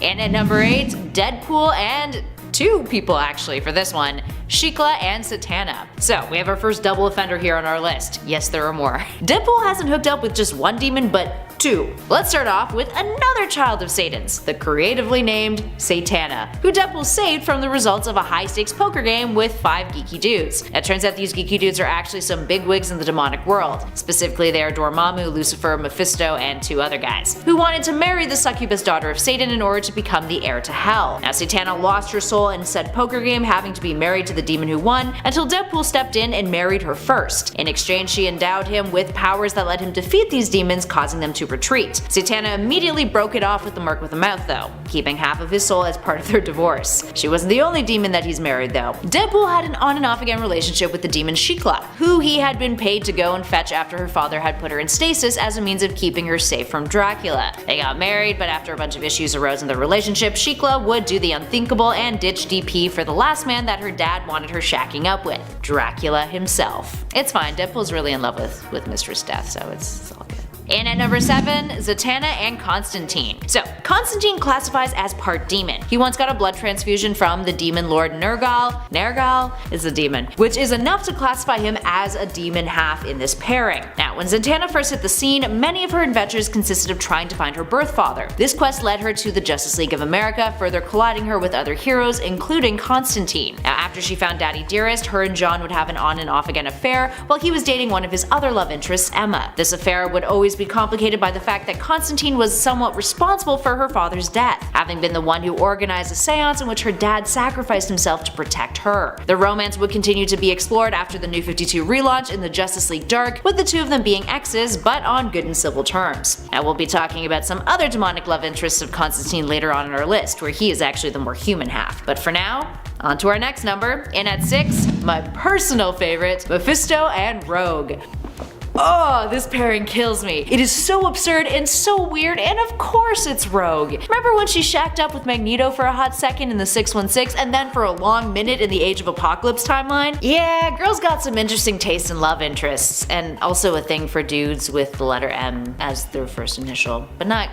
And at number 8, Deadpool and 2 people actually for this one, Shikla and Zatanna. So we have our first double offender here on our list. Yes, there are more. Deadpool hasn't hooked up with just one demon, but 2. Let's start off with another child of Satan's, the creatively named Zatanna, who Deadpool saved from the results of a high-stakes poker game with 5 geeky dudes. It turns out these geeky dudes are actually some bigwigs in the demonic world. Specifically, they are Dormammu, Lucifer, Mephisto, and 2 other guys, who wanted to marry the succubus daughter of Satan in order to become the heir to hell. Now, Zatanna lost her soul in said poker game, having to be married to the demon who won, until Deadpool stepped in and married her first. In exchange, she endowed him with powers that let him defeat these demons, causing them to retreat. Zatanna immediately broke it off with the Merc with a Mouth though, keeping half of his soul as part of their divorce. She wasn't the only demon that he's married though. Deadpool had an on and off again relationship with the demon Shikla, who he had been paid to go and fetch after her father had put her in stasis as a means of keeping her safe from Dracula. They got married, but after a bunch of issues arose in their relationship, Shikla would do the unthinkable and ditch DP for the last man that her dad wanted her shacking up with, Dracula himself. It's fine, Deadpool's really in love with Mistress Death, so it's all good. In at number 7, Zatanna and Constantine. So, Constantine classifies as part demon. He once got a blood transfusion from the demon lord Nergal. Nergal is a demon, which is enough to classify him as a demon half in this pairing. Now, when Zatanna first hit the scene, many of her adventures consisted of trying to find her birth father. This quest led her to the Justice League of America, further colliding her with other heroes, including Constantine. Now, after she found Daddy Dearest, her and John would have an on and off again affair, while he was dating one of his other love interests, Emma. This affair would always always be complicated by the fact that Constantine was somewhat responsible for her father's death, having been the one who organized a seance in which her dad sacrificed himself to protect her. The romance would continue to be explored after the New 52 relaunch in the Justice League Dark, with the two of them being exes but on good and civil terms. And we'll be talking about some other demonic love interests of Constantine later on in our list, where he is actually the more human half. But for now, on to our next number. In at 6, my personal favorite, Mephisto and Rogue. Oh, this pairing kills me. It is so absurd and so weird, and of course it's Rogue. Remember when she shacked up with Magneto for a hot second in the 616 and then for a long minute in the Age of Apocalypse timeline? Yeah, girls got some interesting taste in love interests, and also a thing for dudes with the letter M as their first initial, but not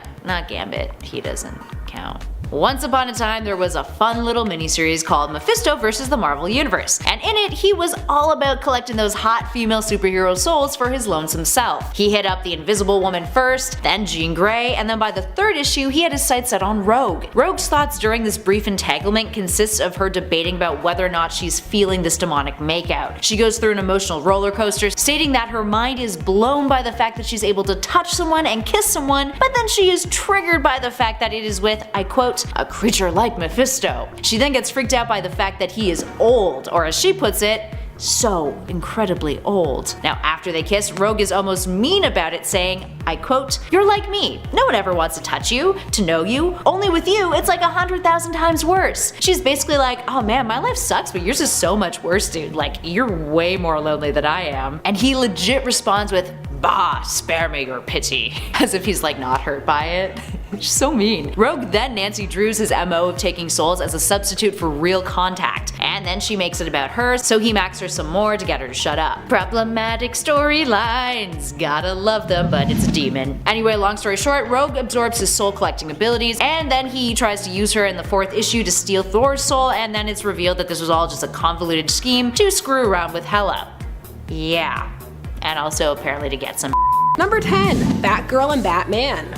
Gambit. He doesn't count. Once upon a time, there was a fun little miniseries called Mephisto vs. the Marvel Universe, and in it, he was all about collecting those hot female superhero souls for his lonesome self. He hit up the Invisible Woman first, then Jean Grey, and then by the 3rd issue, he had his sights set on Rogue. Rogue's thoughts during this brief entanglement consists of her debating about whether or not she's feeling this demonic makeout. She goes through an emotional roller coaster, stating that her mind is blown by the fact that she's able to touch someone and kiss someone, but then she is triggered by the fact that it is with, I quote, a creature like Mephisto. She then gets freaked out by the fact that he is old, or as she puts it, so incredibly old. Now after they kiss, Rogue is almost mean about it, saying, I quote, "You're like me. No one ever wants to touch you, to know you. Only with you, it's like 100,000 times worse." She's basically like, oh man, my life sucks, but yours is so much worse, dude. Like, you're way more lonely than I am. And he legit responds with, bah, spare me your pity, as if he's like not hurt by it. She's so mean. Rogue then Nancy Drews his MO of taking souls as a substitute for real contact, and then she makes it about her, so he macks her some more to get her to shut up. Problematic storylines, gotta love them, but it's a demon. Anyway, long story short, Rogue absorbs his soul collecting abilities, and then he tries to use her in the 4th issue to steal Thor's soul, and then it's revealed that this was all just a convoluted scheme to screw around with Hela. Yeah. And also apparently to get some. Number 10, Batgirl and Batman.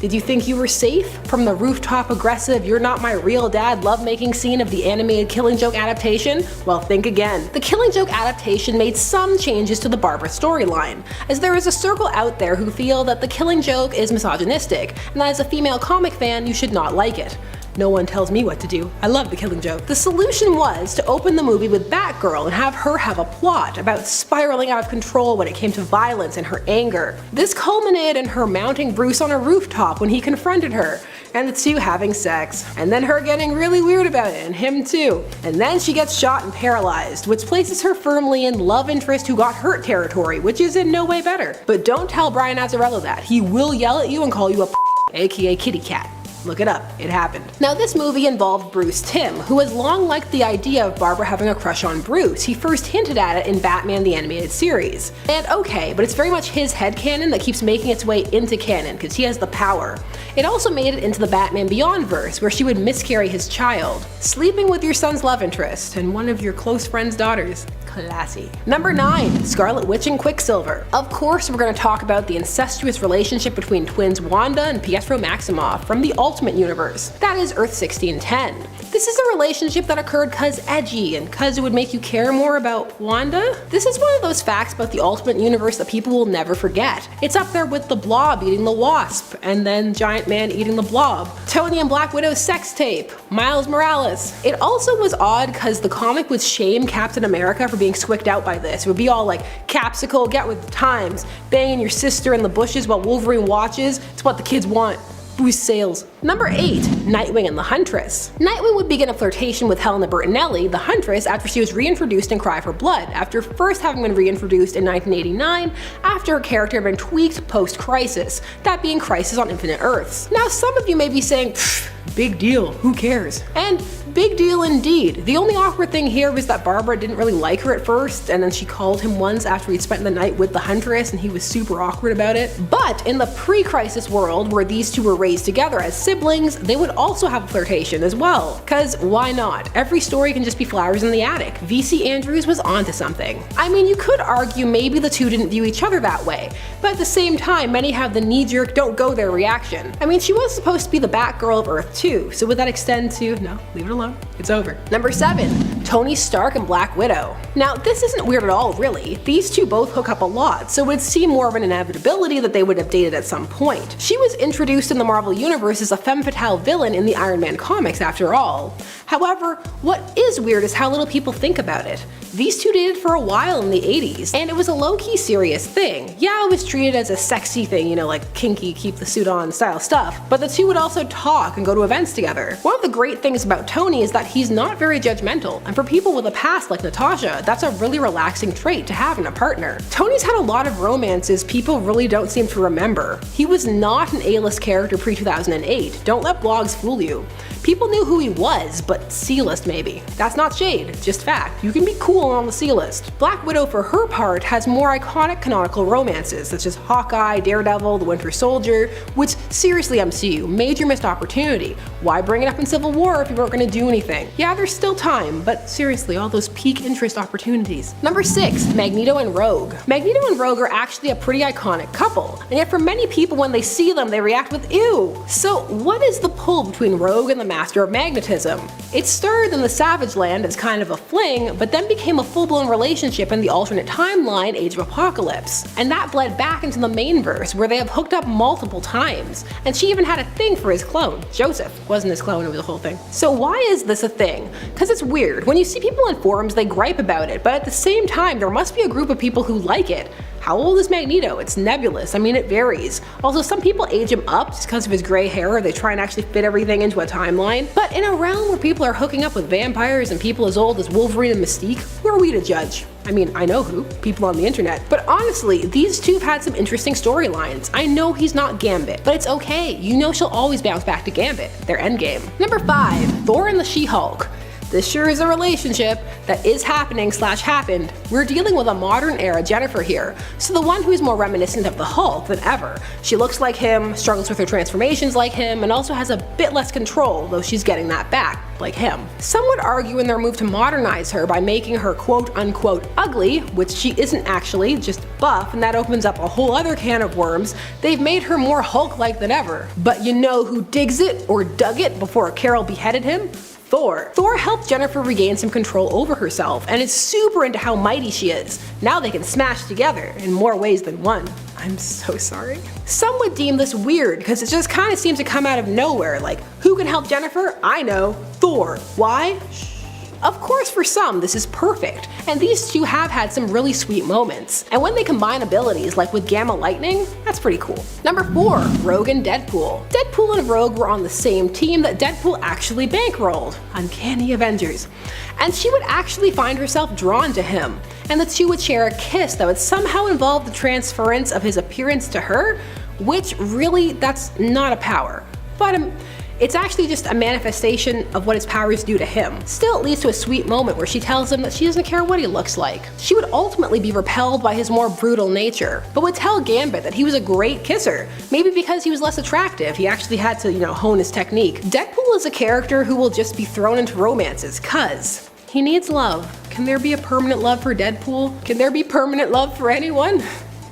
Did you think you were safe from the rooftop aggressive "you're not my real dad" lovemaking scene of the animated Killing Joke adaptation? Well, think again. The Killing Joke adaptation made some changes to the Barbara storyline, as there is a circle out there who feel that the Killing Joke is misogynistic, and that as a female comic fan you should not like it. No one tells me what to do. I love the Killing Joke. The solution was to open the movie with Batgirl and have her have a plot about spiraling out of control when it came to violence and her anger. This culminated in her mounting Bruce on a rooftop when he confronted her, and the two having sex, and then her getting really weird about it, and him too. And then she gets shot and paralyzed, which places her firmly in love interest who got hurt territory, which is in no way better. But don't tell Brian Azzarello that. He will yell at you and call you a aka kitty cat. Look it up, it happened. Now this movie involved Bruce Timm, who has long liked the idea of Barbara having a crush on Bruce. He first hinted at it in Batman the Animated Series. And okay, but it's very much his headcanon that keeps making its way into canon, because he has the power. It also made it into the Batman Beyond verse, where she would miscarry his child. Sleeping with your son's love interest, and one of your close friend's daughters. Classy. Number 9, Scarlet Witch and Quicksilver. Of course, we're going to talk about the incestuous relationship between twins Wanda and Pietro Maximoff from the Ultimate Universe. That is Earth 1610. This is a relationship that occurred cause edgy and cause it would make you care more about Wanda. This is one of those facts about the Ultimate Universe that people will never forget. It's up there with the Blob eating the Wasp, and then Giant Man eating the Blob, Tony and Black Widow's sex tape, Miles Morales. It also was odd cause the comic would shame Captain America for being squicked out by this. It would be all like, Capsicle, get with the times, banging your sister in the bushes while Wolverine watches, it's what the kids want. Boost sales. Number 8, Nightwing and the Huntress. Nightwing would begin a flirtation with Helena Bertinelli, the Huntress, after she was reintroduced in Cry for Blood, after first having been reintroduced in 1989 after her character had been tweaked post-Crisis, that being Crisis on Infinite Earths. Now some of you may be saying, big deal, who cares? And big deal indeed. The only awkward thing here was that Barbara didn't really like her at first, and then she called him once after he'd spent the night with the Huntress and he was super awkward about it. But in the pre-Crisis world, where these two were raised together as siblings, they would also have a flirtation as well. Cause why not? Every story can just be flowers in the attic. VC Andrews was onto something. I mean, you could argue maybe the two didn't view each other that way, but at the same time, many have the knee-jerk don't go there reaction. I mean, she was supposed to be the Batgirl of Earth too, so would that extend to, no, leave it alone. on, it's over. Number 7, Tony Stark and Black Widow. Now, this isn't weird at all, really. These two both hook up a lot, so it would seem more of an inevitability that they would have dated at some point. She was introduced in the Marvel Universe as a femme fatale villain in the Iron Man comics, after all. However, what is weird is how little people think about it. These two dated for a while in the 80s, and it was a low-key serious thing. Yeah, it was treated as a sexy thing, you know, like kinky, keep the suit on style stuff, but the two would also talk and go to events together. One of the great things about Tony is that he's not very judgmental, and for people with a past like Natasha, that's a really relaxing trait to have in a partner. Tony's had a lot of romances people really don't seem to remember. He was not an A-list character pre-2008, don't let blogs fool you. People knew who he was, but C-list maybe. That's not shade, just fact. You can be cool on the C-list. Black Widow, for her part, has more iconic canonical romances, such as Hawkeye, Daredevil, The Winter Soldier, which, seriously MCU, major missed opportunity. Why bring it up in Civil War if you weren't gonna do anything? Yeah, there's still time, but seriously, all those peak interest opportunities. Number 6, Magneto and Rogue. Magneto and Rogue are actually a pretty iconic couple, and yet for many people when they see them, they react with ew. So what is the pull between Rogue and the Master of Magnetism? It started in the Savage Land as kind of a fling, but then became a full-blown relationship in the alternate timeline Age of Apocalypse. And that bled back into the main verse, where they have hooked up multiple times. And she even had a thing for his clone. Joseph wasn't his clone, it was a whole thing. So why is this a thing? Because it's weird. When you see people on forums, they gripe about it, but at the same time, there must be a group of people who like it. How old is Magneto? It's nebulous. I mean, it varies. Also, some people age him up just because of his gray hair, or they try and actually fit everything into a timeline. But in a realm where people are hooking up with vampires and people as old as Wolverine and Mystique, who are we to judge? I mean, I know who, people on the internet. But honestly, these two have had some interesting storylines. I know he's not Gambit, but it's okay. You know she'll always bounce back to Gambit, their endgame. Number 5, Thor and the She-Hulk. This sure is a relationship that is happening/happened. We're dealing with a modern era Jennifer here, so the one who is more reminiscent of the Hulk than ever. She looks like him, struggles with her transformations like him, and also has a bit less control, though she's getting that back, like him. Some would argue in their move to modernize her by making her quote-unquote ugly, which she isn't actually, just buff, and that opens up a whole other can of worms. They've made her more Hulk-like than ever. But you know who digs it, or dug it, before Carol beheaded him? Thor. Thor helped Jennifer regain some control over herself and is super into how mighty she is. Now they can smash together in more ways than one. I'm so sorry. Some would deem this weird because it just kind of seems to come out of nowhere, like, who can help Jennifer? I know, Thor. Why? Of course, for some, this is perfect, and these two have had some really sweet moments. And when they combine abilities, like with Gamma Lightning, that's pretty cool. Number 4, Rogue and Deadpool. Deadpool and Rogue were on the same team that Deadpool actually bankrolled, Uncanny Avengers. And she would actually find herself drawn to him, and the two would share a kiss that would somehow involve the transference of his appearance to her, which really, that's not a power. But it's actually just a manifestation of what his powers do to him. Still, it leads to a sweet moment where she tells him that she doesn't care what he looks like. She would ultimately be repelled by his more brutal nature, but would tell Gambit that he was a great kisser. Maybe because he was less attractive, he actually had to, hone his technique. Deadpool is a character who will just be thrown into romances, cause he needs love. Can there be a permanent love for Deadpool? Can there be permanent love for anyone?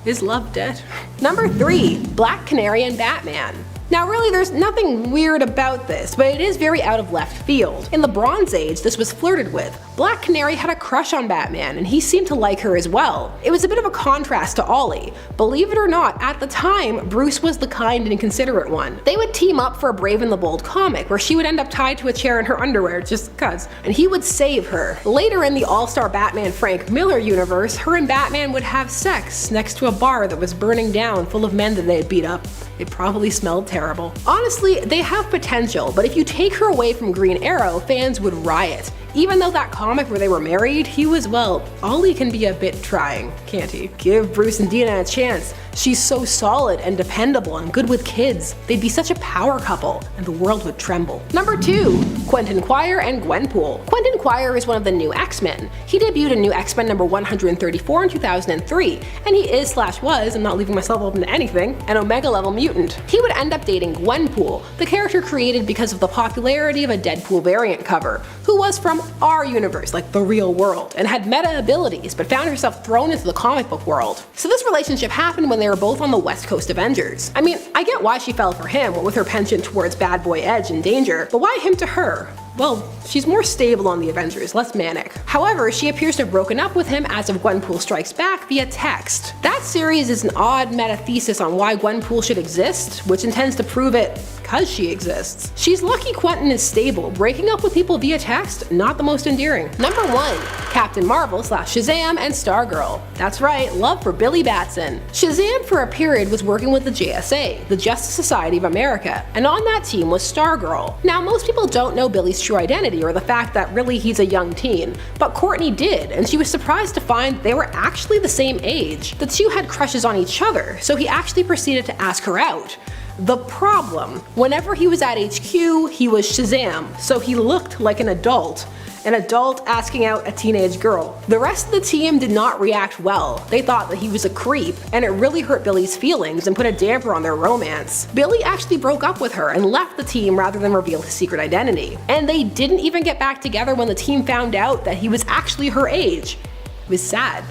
Is love dead? Number 3, Black Canary and Batman. Now really, there's nothing weird about this, but it is very out of left field. In the Bronze Age, this was flirted with. Black Canary had a crush on Batman, and he seemed to like her as well. It was a bit of a contrast to Ollie. Believe it or not, at the time, Bruce was the kind and considerate one. They would team up for a Brave and the Bold comic, where she would end up tied to a chair in her underwear, just cuz, and he would save her. Later in the All-Star Batman Frank Miller universe, her and Batman would have sex next to a bar that was burning down full of men that they had beat up. It probably smelled terrible. Honestly, they have potential, but if you take her away from Green Arrow, fans would riot. Even though that comic where they were married, he was, well, Ollie can be a bit trying, can't he? Give Bruce and Dina a chance. She's so solid and dependable and good with kids. They'd be such a power couple, and the world would tremble. Number 2, Quentin Quire and Gwenpool. Quentin Quire is one of the new X-Men. He debuted in New X-Men number 134 in 2003, and he is/was, I'm not leaving myself open to anything, an Omega level mutant. He would end up dating Gwenpool, the character created because of the popularity of a Deadpool variant cover, who was from our universe, like the real world, and had meta abilities, but found herself thrown into the comic book world. So this relationship happened when they were both on the West Coast Avengers. I mean, I get why she fell for him, with her penchant towards bad boy edge and danger, but why him to her? well, she's more stable on the Avengers, less manic. However, she appears to have broken up with him as of Gwenpool Strikes Back via text. That series is an odd meta-thesis on why Gwenpool should exist, which intends to prove it because she exists. She's lucky Quentin is stable. Breaking up with people via text, not the most endearing. Number 1. Captain Marvel / Shazam and Stargirl. That's right, love for Billy Batson. Shazam for a period was working with the JSA, the Justice Society of America, and on that team was Stargirl. Now most people don't know Billy's true identity or the fact that really he's a young teen, but Courtney did, and she was surprised to find they were actually the same age. The two had crushes on each other, so he actually proceeded to ask her out. The problem, whenever he was at HQ, he was Shazam, so he looked like an adult asking out a teenage girl. The rest of the team did not react well. They thought that he was a creep, and it really hurt Billy's feelings and put a damper on their romance. Billy actually broke up with her and left the team rather than reveal his secret identity. And they didn't even get back together when the team found out that he was actually her age. It was sad.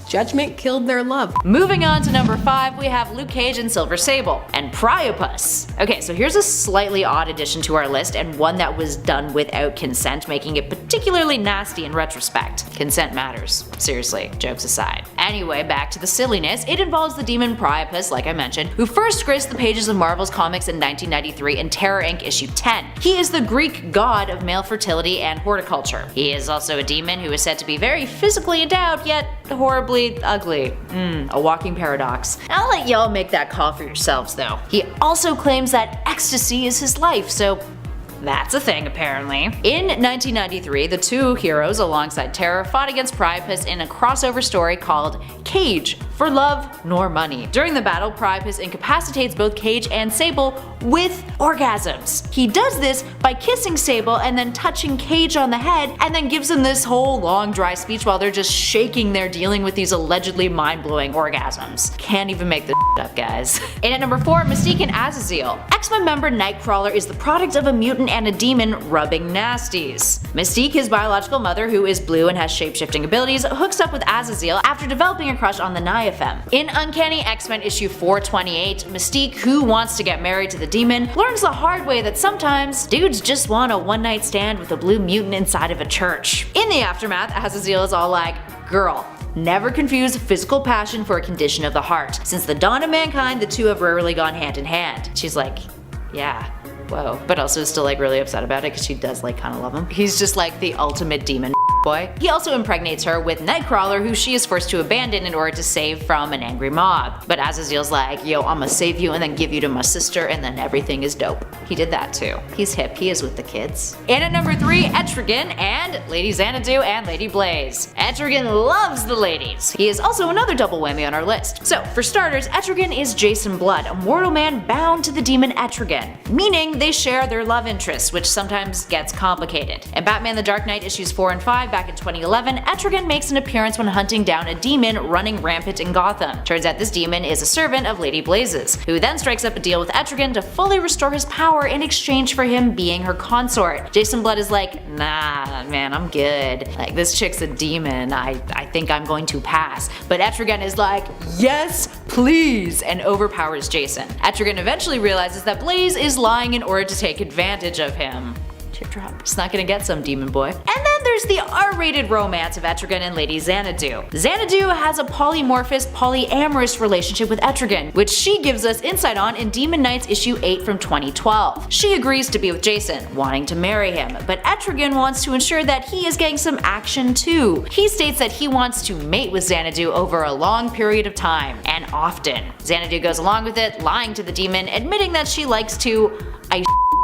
Judgment killed their love. Moving on to number 5, we have Luke Cage and Silver Sable, and Priapus. Okay, so here's a slightly odd addition to our list, and one that was done without consent, making it particularly nasty in retrospect. Consent matters. Seriously, jokes aside. Anyway, back to the silliness. It involves the demon Priapus, like I mentioned, who first graced the pages of Marvel's comics in 1993 in Terror Inc. issue 10. He is the Greek god of male fertility and horticulture. He is also a demon who is said to be very physically endowed, yet horribly ugly. A walking paradox. I'll let y'all make that call for yourselves though. He also claims that ecstasy is his life, so that's a thing apparently. In 1993, the two heroes alongside Terror fought against Priapus in a crossover story called Cage for Love Nor Money. During the battle, Priapus incapacitates both Cage and Sable with orgasms. He does this by kissing Sable and then touching Cage on the head, and then gives him this whole long dry speech while they're just shaking there dealing with these allegedly mind-blowing orgasms. Can't even make this up, guys. And at number 4, Mystique and Azazel. X-Men member Nightcrawler is the product of a mutant and a demon rubbing nasties. Mystique, his biological mother, who is blue and has shape-shifting abilities, hooks up with Azazel after developing a crush on the Niafem. In Uncanny X-Men issue 428, Mystique, who wants to get married to the demon, learns the hard way that sometimes dudes just want a one-night stand with a blue mutant inside of a church. In the aftermath, Azazel is all like, "Girl, never confuse physical passion for a condition of the heart. Since the dawn of mankind, the two have rarely gone hand in hand." She's like, yeah. Whoa. But also is still like really upset about it because she does like kind of love him. He's just like the ultimate demon boy. He also impregnates her with Nightcrawler, who she is forced to abandon in order to save from an angry mob. But Azazel's like, yo, I'ma save you and then give you to my sister and then everything is dope. He did that too. He's hip, he is with the kids. And at number 3, Etrigan and Lady Xanadu and Lady Blaze. Etrigan loves the ladies. He is also another double whammy on our list. So for starters, Etrigan is Jason Blood, a mortal man bound to the demon Etrigan, meaning they share their love interests, which sometimes gets complicated. In Batman the Dark Knight issues 4 and 5 back in 2011, Etrigan makes an appearance when hunting down a demon running rampant in Gotham. Turns out this demon is a servant of Lady Blaze's, who then strikes up a deal with Etrigan to fully restore his power in exchange for him being her consort. Jason Blood is like, nah man, I'm good. Like, this chick's a demon, I think I'm going to pass. But Etrigan is like, yes please, and overpowers Jason. Etrigan eventually realizes that Blaze is lying in order to take advantage of him. Chip drop. It's not gonna get some demon boy. And then there's the R-rated romance of Etrigan and Lady Xanadu. Xanadu has a polymorphous, polyamorous relationship with Etrigan, which she gives us insight on in Demon Knights issue 8 from 2012. She agrees to be with Jason, wanting to marry him, but Etrigan wants to ensure that he is getting some action too. He states that he wants to mate with Xanadu over a long period of time, and often. Xanadu goes along with it, lying to the demon, admitting that she likes to,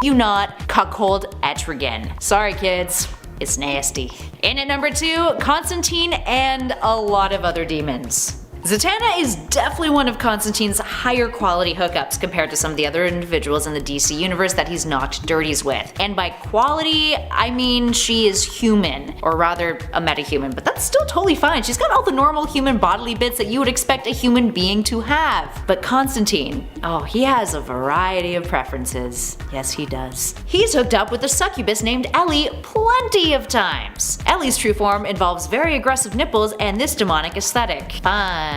you not, cuckold Etrigan. Sorry kids, it's nasty. In at number 2, Constantine and a lot of other demons. Zatanna is definitely one of Constantine's higher quality hookups compared to some of the other individuals in the DC universe that he's knocked dirties with. And by quality, I mean she is human, or rather a metahuman, but that's still totally fine. She's got all the normal human bodily bits that you would expect a human being to have. But Constantine, oh, he has a variety of preferences. Yes, he does. He's hooked up with a succubus named Ellie plenty of times. Ellie's true form involves very aggressive nipples and this demonic aesthetic. Fun.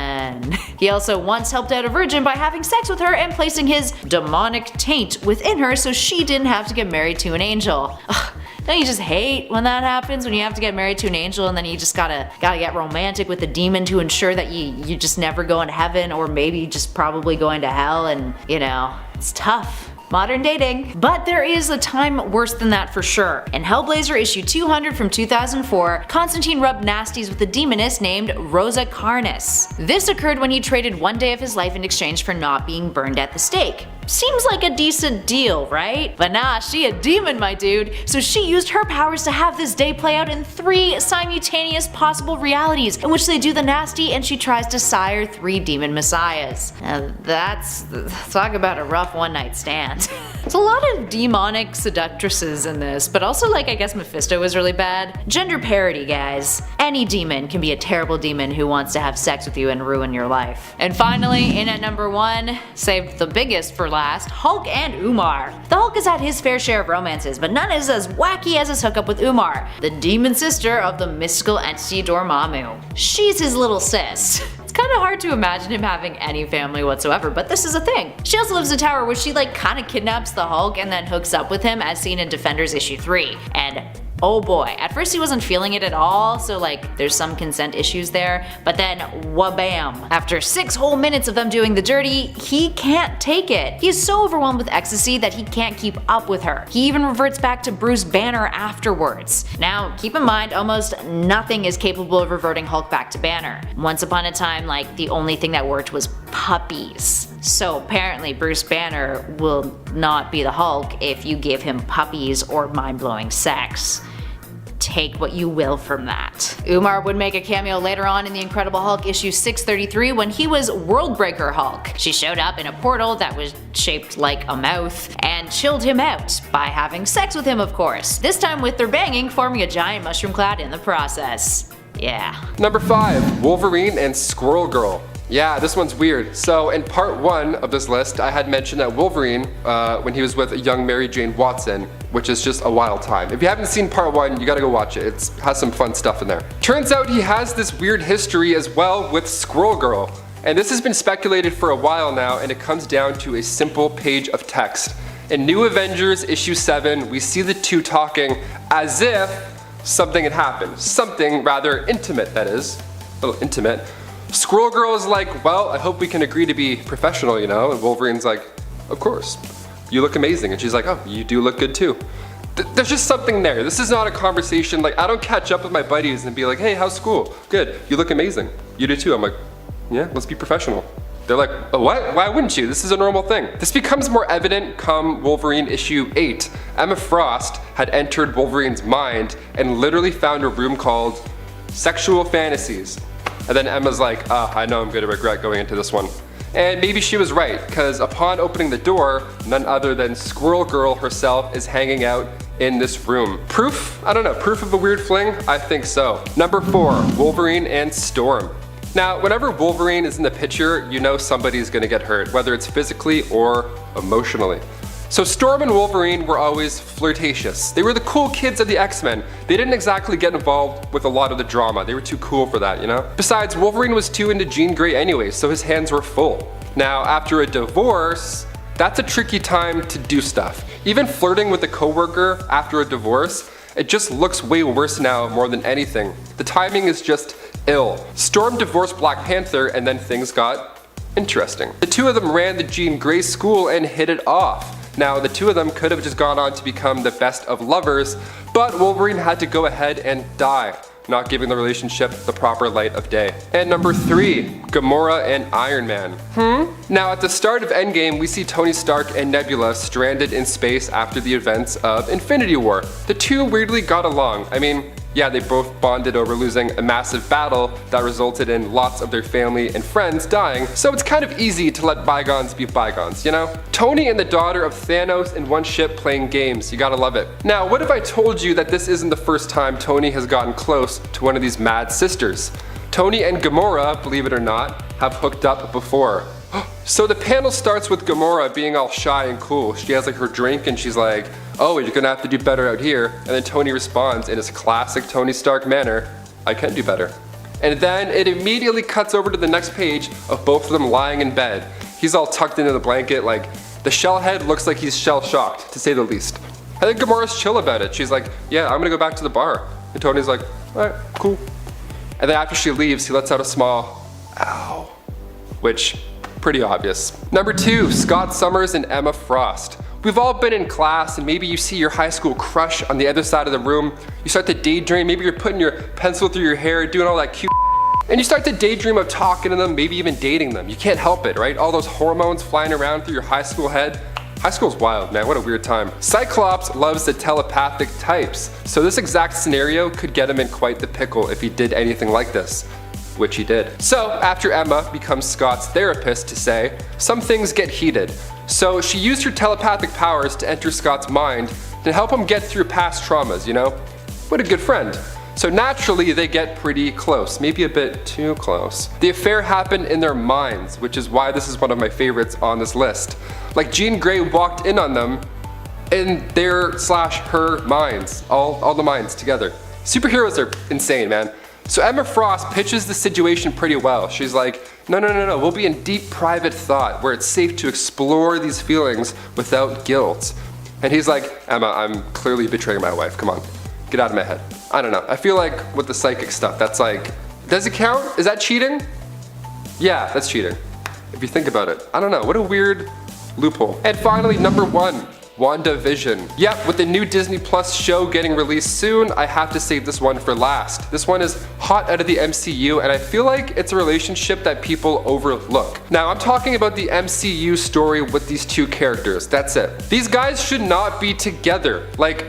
He also once helped out a virgin by having sex with her and placing his demonic taint within her so she didn't have to get married to an angel. Ugh, Don't you just hate when that happens, when you have to get married to an angel and then you just gotta get romantic with the demon to ensure that you just never go into heaven, or maybe just probably going to hell, and you know, it's tough. Modern dating. But there is a time worse than that for sure. In Hellblazer issue 200 from 2004, Constantine rubbed nasties with a demoness named Rosa Carnus. This occurred when he traded one day of his life in exchange for not being burned at the stake. Seems like a decent deal, right? But nah, she a demon, my dude. So she used her powers to have this day play out in 3 simultaneous possible realities in which they do the nasty and she tries to sire 3 demon messiahs. That's talk about a rough one-night stand. There's a lot of demonic seductresses in this, but also like I guess Mephisto was really bad. Gender parity, guys. Any demon can be a terrible demon who wants to have sex with you and ruin your life. And finally, in at number 1, saved the biggest for last, Hulk and Umar. The Hulk has had his fair share of romances, but none is as wacky as his hookup with Umar, the demon sister of the mystical entity Dormammu. She's his little sis. Kind of hard to imagine him having any family whatsoever, but this is a thing. She also lives in a tower where she like kind of kidnaps the Hulk and then hooks up with him as seen in Defenders issue 3. And oh boy, at first he wasn't feeling it at all, so like there's some consent issues there, but then wabam. After 6 whole minutes of them doing the dirty, he can't take it. He's so overwhelmed with ecstasy that he can't keep up with her. He even reverts back to Bruce Banner afterwards. Now, keep in mind, almost nothing is capable of reverting Hulk back to Banner. Once upon a time, like the only thing that worked was puppies. So apparently Bruce Banner will not be the Hulk if you give him puppies or mind-blowing sex. Take what you will from that. Umar would make a cameo later on in the Incredible Hulk issue 633 when he was Worldbreaker Hulk. She showed up in a portal that was shaped like a mouth and chilled him out by having sex with him, of course. This time with their banging, forming a giant mushroom cloud in the process. Yeah. Number 5, Wolverine and Squirrel Girl. Yeah, this one's weird. So in part 1 of this list, I had mentioned that Wolverine, when he was with a young Mary Jane Watson, which is just a wild time. If you haven't seen part 1, you gotta go watch it. It has some fun stuff in there. Turns out he has this weird history as well with Squirrel Girl. And this has been speculated for a while now, and it comes down to a simple page of text. In New Avengers issue 7, we see the two talking as if something had happened. Something rather intimate, that is. A little intimate. Squirrel Girl is like, well, I hope we can agree to be professional, you know? And Wolverine's like, of course. You look amazing. And she's like, oh, you do look good too. There's just something there. This is not a conversation, like I don't catch up with my buddies and be like, hey, how's school? Good, you look amazing. You do too. I'm like, yeah, let's be professional. They're like, oh, what? Why wouldn't you? This is a normal thing. This becomes more evident come Wolverine issue 8. Emma Frost had entered Wolverine's mind and literally found a room called Sexual Fantasies. And then Emma's like, I know I'm gonna regret going into this one. And maybe she was right, because upon opening the door, none other than Squirrel Girl herself is hanging out in this room. Proof? I don't know, proof of a weird fling? I think so. Number 4, Wolverine and Storm. Now, whenever Wolverine is in the picture, you know somebody's gonna get hurt, whether it's physically or emotionally. So Storm and Wolverine were always flirtatious. They were the cool kids of the X-Men. They didn't exactly get involved with a lot of the drama. They were too cool for that, you know? Besides, Wolverine was too into Jean Grey anyway, so his hands were full. Now, after a divorce, that's a tricky time to do stuff. Even flirting with a coworker after a divorce, it just looks way worse now more than anything. The timing is just ill. Storm divorced Black Panther and then things got interesting. The two of them ran the Jean Grey school and hit it off. Now, the two of them could have just gone on to become the best of lovers, but Wolverine had to go ahead and die, not giving the relationship the proper light of day. And number 3, Gamora and Iron Man. Now, at the start of Endgame, we see Tony Stark and Nebula stranded in space after the events of Infinity War. The two weirdly got along. I mean, yeah, they both bonded over losing a massive battle that resulted in lots of their family and friends dying, so it's kind of easy to let bygones be bygones, you know? Tony and the daughter of Thanos in one ship playing games, you gotta love it. Now, what if I told you that this isn't the first time Tony has gotten close to one of these mad sisters? Tony and Gamora, believe it or not, have hooked up before. So the panel starts with Gamora being all shy and cool. She has like her drink and she's like, oh, you're gonna have to do better out here. And then Tony responds in his classic Tony Stark manner, I can do better. And then it immediately cuts over to the next page of both of them lying in bed. He's all tucked into the blanket, like the shell head looks like he's shell shocked, to say the least. I think Gamora's chill about it. She's like, yeah, I'm gonna go back to the bar. And Tony's like, all right, cool. And then after she leaves, he lets out a small, ow, which, pretty obvious. Number 2, Scott Summers and Emma Frost. We've all been in class and maybe you see your high school crush on the other side of the room. You start to daydream, maybe you're putting your pencil through your hair, doing all that cute and you start to daydream of talking to them, maybe even dating them. You can't help it, right? All those hormones flying around through your high school head. High school's wild, man, what a weird time. Cyclops loves the telepathic types, so this exact scenario could get him in quite the pickle if he did anything like this, which he did. So after Emma becomes Scott's therapist to say, some things get heated. So she used her telepathic powers to enter Scott's mind to help him get through past traumas, you know? What a good friend. So naturally they get pretty close, maybe a bit too close. The affair happened in their minds, which is why this is one of my favorites on this list. Like Jean Grey walked in on them in their/her minds, all the minds together. Superheroes are insane, man. So Emma Frost pitches the situation pretty well. She's like, no, we'll be in deep private thought where it's safe to explore these feelings without guilt. And he's like, Emma, I'm clearly betraying my wife, come on, get out of my head. I don't know, I feel like with the psychic stuff, that's like, does it count? Is that cheating? Yeah, that's cheating. If you think about it. I don't know, what a weird loophole. And finally, number 1. WandaVision. Yep, with the new Disney Plus show getting released soon, I have to save this one for last. This one is hot out of the MCU and I feel like it's a relationship that people overlook. Now I'm talking about the MCU story with these two characters, that's it. These guys should not be together. Like,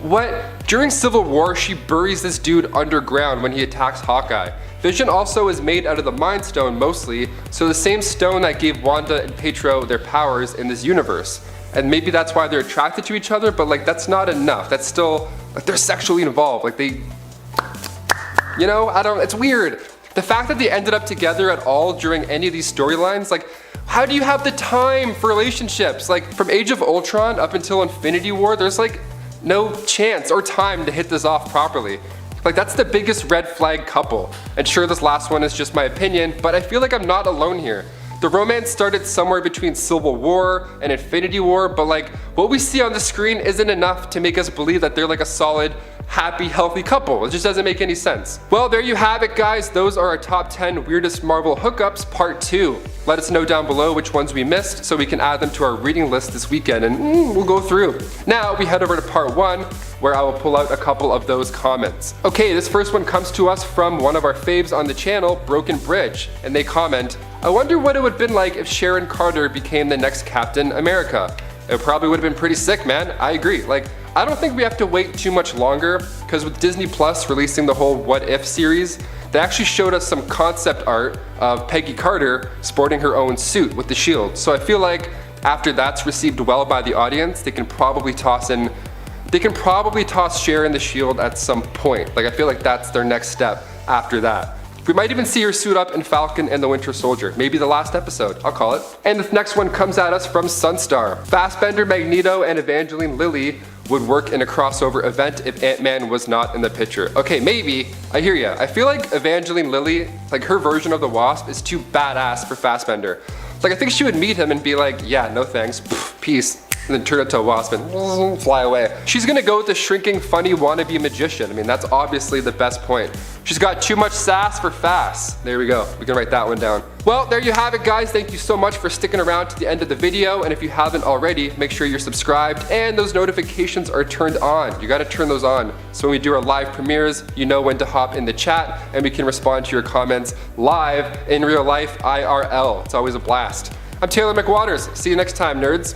what? During Civil War, she buries this dude underground when he attacks Hawkeye. Vision also is made out of the Mind Stone mostly, so the same stone that gave Wanda and Pietro their powers in this universe. And maybe that's why they're attracted to each other, but like that's not enough. That's still, like they're sexually involved. Like they, you know, it's weird. The fact that they ended up together at all during any of these storylines, like how do you have the time for relationships? Like from Age of Ultron up until Infinity War, there's like no chance or time to hit this off properly. Like that's the biggest red flag couple. And sure, this last one is just my opinion, but I feel like I'm not alone here. The romance started somewhere between Civil War and Infinity War, but like what we see on the screen isn't enough to make us believe that they're like a solid, happy, healthy couple. It just doesn't make any sense. Well, there you have it, guys. Those are our top 10 weirdest Marvel hookups part 2. Let us know down below which ones we missed so we can add them to our reading list this weekend and we'll go through. Now we head over to part 1 where I will pull out a couple of those comments. Okay, this first one comes to us from one of our faves on the channel, Broken Bridge, and they comment, I wonder what it would have been like if Sharon Carter became the next Captain America. It probably would have been pretty sick, man. I agree. Like, I don't think we have to wait too much longer because with Disney Plus releasing the whole What If series, they actually showed us some concept art of Peggy Carter sporting her own suit with the shield. So I feel like after that's received well by the audience, they can probably toss Sharon the shield at some point. Like I feel like that's their next step after that. We might even see her suit up in Falcon and the Winter Soldier. Maybe the last episode, I'll call it. And this next one comes at us from Sunstar. Fassbender, Magneto, and Evangeline Lilly would work in a crossover event if Ant-Man was not in the picture. Okay, maybe, I hear ya. I feel like Evangeline Lilly, like her version of the Wasp is too badass for Fassbender. Like I think she would meet him and be like, yeah, no thanks, peace. And then turn into a wasp and fly away. She's gonna go with the shrinking, funny wannabe magician. I mean, that's obviously the best point. She's got too much sass for fast. There we go, we can write that one down. Well, there you have it, guys. Thank you so much for sticking around to the end of the video. And if you haven't already, make sure you're subscribed and those notifications are turned on. You gotta turn those on. So when we do our live premieres, you know when to hop in the chat and we can respond to your comments live in real life, IRL. It's always a blast. I'm Taylor McWaters. See you next time, nerds.